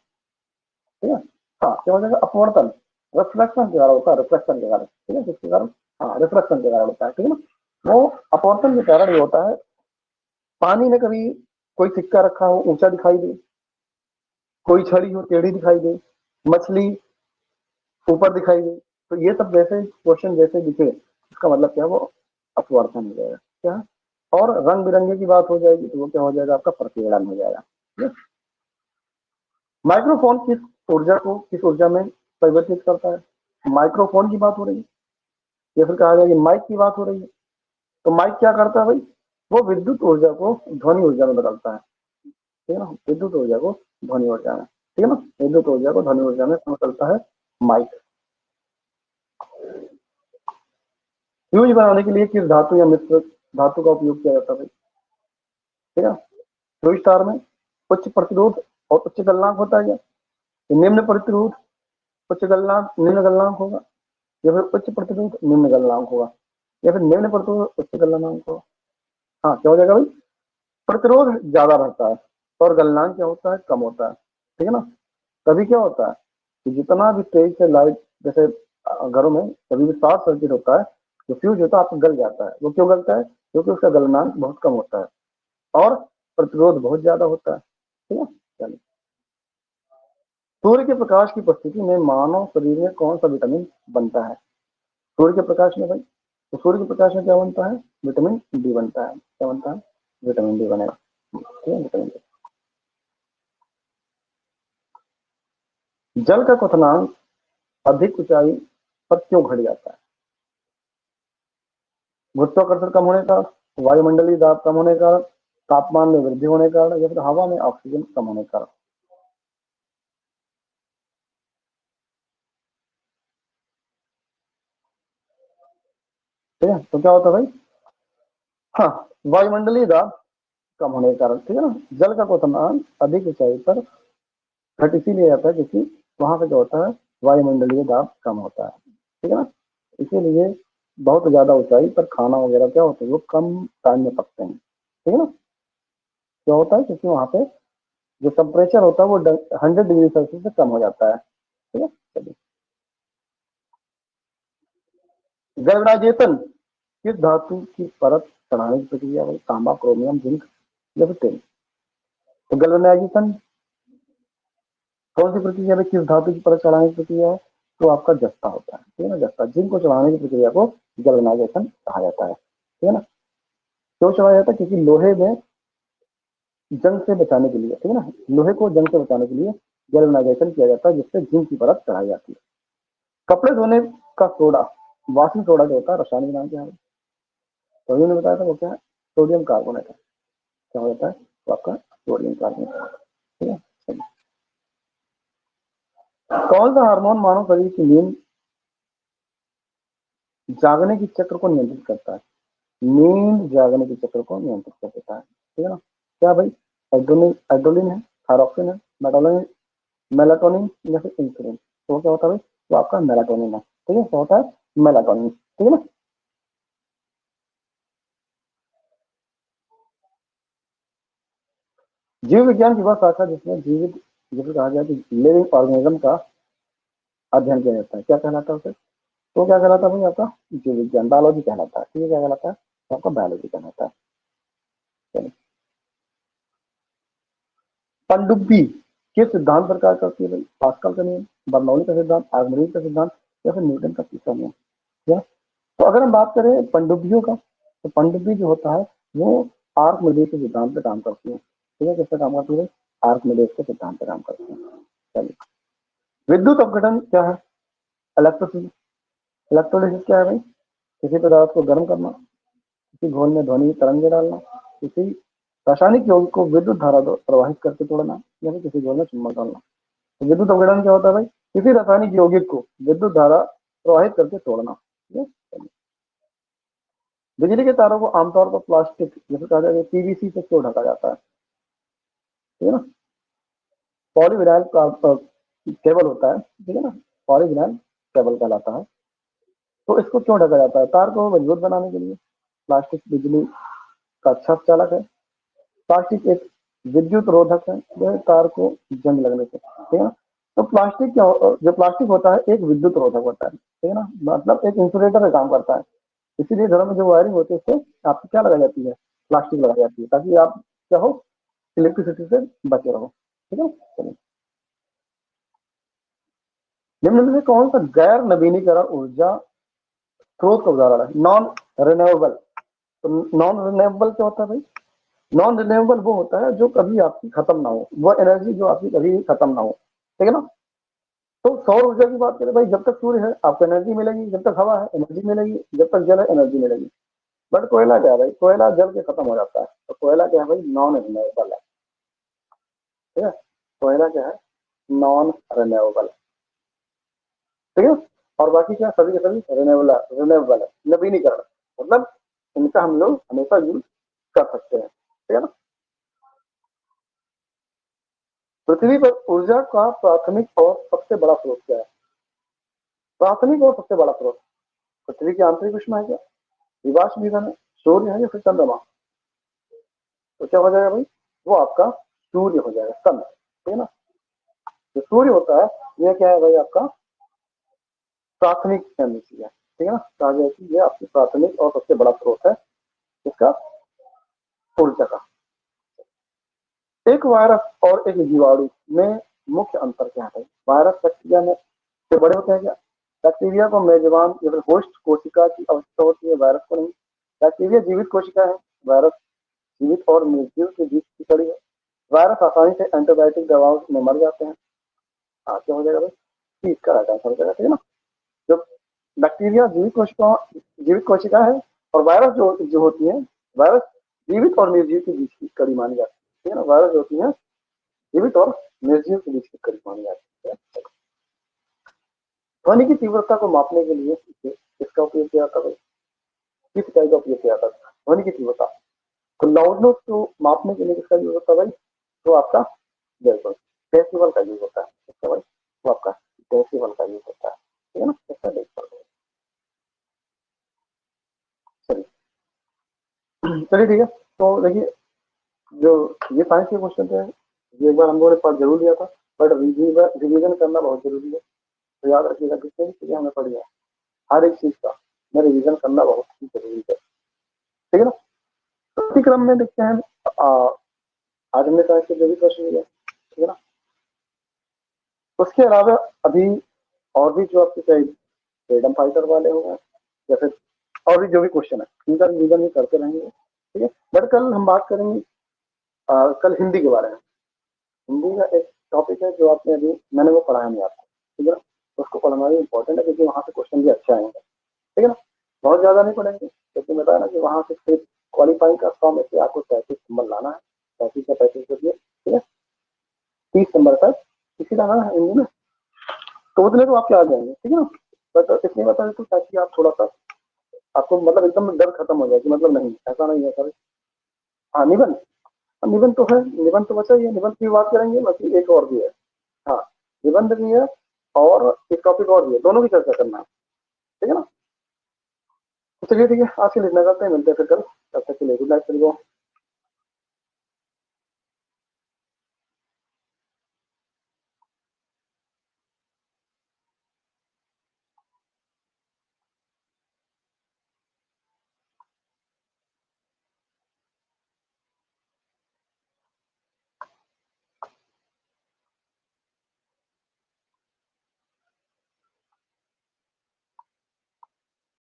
ठीक है। हाँ क्या हो जाएगा? अपवर्तन, रिफ्लेक्शन के कारण होता है, रिफ्लेक्शन के कारण। ठीक है, किसके कारण? हाँ, रिफ्लेक्शन के कारण होता है। ठीक है ना। वो अपवर्तन के कारण ये होता है, पानी में कभी कोई सिक्का रखा हो ऊंचा दिखाई दे, कोई छड़ी हो टेढ़ी दिखाई दे, मछली ऊपर दिखाई दे, तो ये सब जैसे क्वेश्चन जैसे दिखे, इसका मतलब क्या है? वो अपवर्तन हो जाएगा। क्या है? और रंग बिरंगे की बात हो जाएगी तो वो क्या हो जाएगा? आपका प्रतिफलन हो जाएगा। ठीक है? माइक्रोफोन किस ऊर्जा को किस ऊर्जा में परिवर्तित करता है? माइक्रोफोन की बात हो रही है, या फिर कहा जाए माइक की बात हो रही है। तो माइक क्या करता है भाई? वो विद्युत ऊर्जा को ध्वनि ऊर्जा में बदलता है। ठीक है ना, विद्युत ऊर्जा को ध्वनि ऊर्जा में। ठीक है ना, विद्युत ऊर्जा को ध्वनि ऊर्जा में बदलता है माइक। फ्यूज बनाने के लिए किस धातु या मिश्र धातु का उपयोग किया जाता है? ठीक है। फ्यूज तार में उच्च प्रतिरोध और उच्च गलनांक होता है क्या? ये निम्न प्रतिरोध उच्च गलनांक निम्न गलनांक होगा, या फिर उच्च प्रतिरोध निम्न गलनांक होगा, या फिर निम्न प्रतिरोध उच्च गलनांक होगा? हाँ क्या हो जाएगा भाई? प्रतिरोध ज्यादा रहता है और गलनांक क्या होता है? कम होता है। ठीक है ना। तभी क्या होता है कि जितना भी तेज से लाइट, जैसे घरों में कभी भी शॉर्ट सर्किट होता है, जो फ्यूज होता है आपका गल जाता है। वो क्यों गलता है? क्योंकि उसका गलनांक बहुत कम होता है और प्रतिरोध बहुत ज्यादा होता है। ठीक है, चलिए। सूर्य के प्रकाश की उपस्थिति में मानव शरीर में कौन सा विटामिन बनता है? सूर्य के प्रकाश में भाई, तो सूर्य के प्रकाश में क्या बनता है? विटामिन डी बनता है। क्या बनता है? विटामिन डी बनेगा। ठीक है, विटामिन डी। जल का क्वथनांक अधिक ऊंचाई पर क्यों घट जाता है? गुरुत्वाकर्षण कम होने का, वायुमंडलीय दाब कम होने का, तापमान में वृद्धि होने का, या फिर हवा में ऑक्सीजन कम होने का? ठीक है, तो क्या होता है भाई? हाँ, वायुमंडलीय दाब कम होने के कारण। ठीक है ना, जल का क्वथनांक अधिक ऊंचाई पर घट इसीलिए आता है क्योंकि वहां पे क्या होता है? वायुमंडलीय दाब कम होता है। ठीक है ना, इसीलिए बहुत ज्यादा ऊंचाई पर खाना वगैरह क्या होता है, वो कम टाइम में पकते हैं। ठीक है ना, क्या होता है? क्योंकि वहां पे जो टेम्परेचर होता है वो 100 डिग्री सेल्सियस से कम हो जाता है। ठीक है, चलिए। गैल्वेनाइजेशन किस धातु की परत चढ़ाने की प्रक्रिया है? तांबा, क्रोमियम, जिंक या फिर टिन? तो गैल्वेनाइजेशन कौन सी प्रक्रिया में किस धातु की परत चढ़ाने की प्रक्रिया है? तो आपका जस्ता होता है। ठीक है ना, जस्ता। जिंक को चढ़ाने की प्रक्रिया को गैल्वेनाइजेशन कहा जाता है। ठीक है ना, क्यों चढ़ाया जाता है? क्योंकि लोहे में जंग से बचाने के लिए, ठीक है ना, लोहे को जंग से बचाने के लिए गैल्वेनाइजेशन किया जाता है, जिससे जिंक की परत चढ़ाई जाती है। कपड़े धोने का सोडा, वॉशिंग सोडा जो होता है, रासायनिक नाम क्या है? तो ने बताया था वो क्या है? सोडियम कार्बोनेट है। क्या होता है? तो आपका सोडियम कार्बोनेट। ठीक है, चलिए। कौन सा हार्मोन मानव शरीर की नींद जागने की चक्र को नियंत्रित करता है? नींद जागने के चक्र को नियंत्रित कर देता है। ठीक है ना, क्या भाई? एड्रोलिन, एड्रोलिन है, थायरोक्सिन है, मेटालोनिन, मेलाटोनिन या फिर इंसुलिन? तो क्या होता है भाई? तो आपका मेलाटोनिन है। ठीक है, क्या होता है? मेलाटोनिन। ठीक है ना। जीव विज्ञान की वह शाखा जिसमें जीवित, जिसे कहा गया कि लिविंग ऑर्गेनिज्म का अध्ययन किया जाता है, क्या कहलाता है उसे? तो क्या कहलाता है भाई? आपका जीव विज्ञान, बायोलॉजी कहलाता है। ठीक है, क्या कहलाता है? तो आपका बायोलॉजी कहलाता है। चलिए। पनडुब्बी किस सिद्धांत पर कार्य करती है भाई? पास्कल का नियम, बर्नौली का सिद्धांत, आर्गमनी का सिद्धांत या फिर न्यूटन का तीसरा नियम? क्या? तो अगर हम बात करें पनडुब्बियों का, तो पनडुब्बी जो होता है वो आर्कमिडीज के सिद्धांत पे काम करती है। ठीक है, किससे काम करती है? आर्कमिडीज के सिद्धांत पे काम करती है। चलिए। विद्युत अपघटन क्या है? इलेक्ट्रोसिटी। इलेक्ट्रोलिसिस क्या है भाई? किसी पदार्थ को गर्म करना, किसी घोल में ध्वनि तरंगे डालना, किसी रासायनिक यौगिक को विद्युत धारा प्रवाहित करके तोड़ना, या फिर किसी घोल में चुंबक डालना। तो विद्युत अपघटन क्या होता है भाई? किसी रासायनिक यौगिक को विद्युत धारा प्रवाहित करके तोड़ना। ठीक है? बिजली के तारों को आमतौर पर प्लास्टिक, जैसे कहा जाए पीवीसी से क्यों ढका जाता है? ठीक है ना, पॉलीविनाइल का केबल होता है। ठीक है ना, पॉलीविनाइल केबल कहलाता है। तो इसको क्यों ढका जाता है? तार को मजबूत बनाने के लिए। प्लास्टिक बिजली का अच्छा चालक है। प्लास्टिक एक विद्युत रोधक है, जो तार को जंग लगने से। ठीक है ना, तो प्लास्टिक क्या जो प्लास्टिक होता है एक विद्युत रोधक होता है। ठीक है ना, मतलब एक इंसुलेटर का काम करता है। इसीलिए घरों में जो वायरिंग होती है उससे आपको क्या लगाई जाती है? प्लास्टिक लगाई जाती है, ताकि आप क्या हो, इलेक्ट्रिसिटी से बचे रहो। ठीक है, चलिए। निम्न में से कौन सा गैर नवीनीकरण ऊर्जा स्रोत का उदाहरण है? Non renewable. तो नॉन रिन्यूएबल क्या होता है भाई? नॉन रिन्यूएबल वो होता है जो कभी आपकी खत्म ना हो, वो एनर्जी जो आपकी कभी भी खत्म ना हो। ठीक है ना, तो सौर ऊर्जा की बात करें भाई, जब तक सूर्य है आपको एनर्जी मिलेगी, जब तक हवा है एनर्जी मिलेगी, जब तक जल है एनर्जी मिलेगी। बट कोयला क्या है भाई? कोयला जल के खत्म हो जाता है। तो कोयला क्या है भाई? नॉन रिन्यूएबल है। ठीक है, कोयला क्या है? Non renewable. ठीक है, और बाकी क्या सभी के सभी रिन्यूएबल, रिन्यूएबल है, नवीनीकरण। मतलब इनका हम लोग हमेशा यूज कर सकते हैं। ठीक है ना। पृथ्वी पर ऊर्जा का प्राथमिक और सबसे बड़ा स्रोत क्या है? प्राथमिक और सबसे बड़ा स्रोत पृथ्वी की आंतरिक उष्मा है क्या, जीवाश्म ईंधन है, सूर्य है, या फिर चंद्रमा? तो क्या हो जाएगा भाई? वो आपका सूर्य हो जाएगा, सन। ठीक है ना, जो सूर्य होता है यह क्या है भाई? आपका प्राथमिक एनर्जी है, ठीक है ना। कहा गया कि ये आपकी प्राथमिक और सबसे बड़ा स्रोत है इसका ऊर्जा का। एक वायरस और एक जीवाणु में मुख्य अंतर क्या है? वायरस बैक्टीरिया में से बड़े होते हैं क्या? बैक्टीरिया को मेजबान या फिर होस्ट कोशिका की आवश्यकता होती है, वायरस को नहीं। बैक्टीरिया जीवित कोशिका है, वायरस जीवित और निर्जीव के बीच की कड़ी है। वायरस आसानी से एंटीबायोटिक दवाओं में मर जाते हैं। क्या हो जाएगा भाई? ठीक का राइट आंसर हो जाएगा, ठीक है ना। जो बैक्टीरिया जीवित कोशिका है, और वायरस जो जो होती है, वायरस जीवित और निर्जीव के बीच की कड़ी मानी जाती है, ठीक है ना। वायरस जो होती है जीवित और निर्जीव के बीच की कड़ी मानी जाती है। ध्वनि की तीव्रता को मापने के लिए इसका उपयोग किया जाता है। किस इकाई का उपयोग किया जाता है? ध्वनि की तीव्रता। तो लाउडनेस को मापने के लिए किसका यूज होता है भाई? तो आपका डेसिबल का यूज होता है, इसका भाई वो आपका डेसिबल का यूज होता है, ठीक है ना। इसका डेसिबल। चलिए चलिए ठीक है। तो देखिए, जो ये साइंस के क्वेश्चन थे, ये एक बार हम लोगों ने पढ़ जरूर लिया था, बट रिवीजन करना बहुत जरूरी है। तो याद रखिएगा जितने भी चीजें हमने पढ़ी है, हर एक चीज का मैं रिवीजन करना बहुत ही जरूरी है, ठीक है ना। तो इसी क्रम में देखते हैं आज हमने साइंस के जो भी प्रश्न लिए, ठीक है ना। उसके अलावा अभी और भी जो आपके चाहे फ्रीडम फाइटर वाले हो गए या फिर और भी जो भी क्वेश्चन है, इनका रिवीजन भी करते रहेंगे, ठीक है। बट कल हम बात करेंगे कल हिंदी के बारे में। हिंदी का एक टॉपिक है जो आपने अभी मैंने वो पढ़ाया नहीं आपको, ठीक है ना। तो उसको पढ़ना भी इम्पोर्टेंट है क्योंकि वहाँ से क्वेश्चन भी अच्छे आएंगे, ठीक है ना। बहुत ज्यादा नहीं पढ़ेंगे क्योंकि बताया ना कि वहाँ से सिर्फ क्वालिफाइंग का फॉर्म है कि आपको 35 नंबर लाना है, 35 का 35 ठीक है, 30 नंबर तक किसी लाना है हिंदी में, तो उतने तो आपके आ जाएंगे, ठीक है ना। बट इसलिए बता देते ताकि आप थोड़ा सा आपको मतलब एकदम डर खत्म हो जाए कि मतलब नहीं ऐसा नहीं है सर। हाँ निबंध, निबंध तो है, निबंध तो बचा ही है, निबंध की बात करेंगे, बाकी एक और भी है। हाँ निबंध भी है और एक टॉपिक और भी है, दोनों की चर्चा करना है, ठीक है ना। तो चलिए ठीक है, आज के लिए इतना करते हैं, मिलते हैं फिर कल, तब तक के लिए गुड नाइट।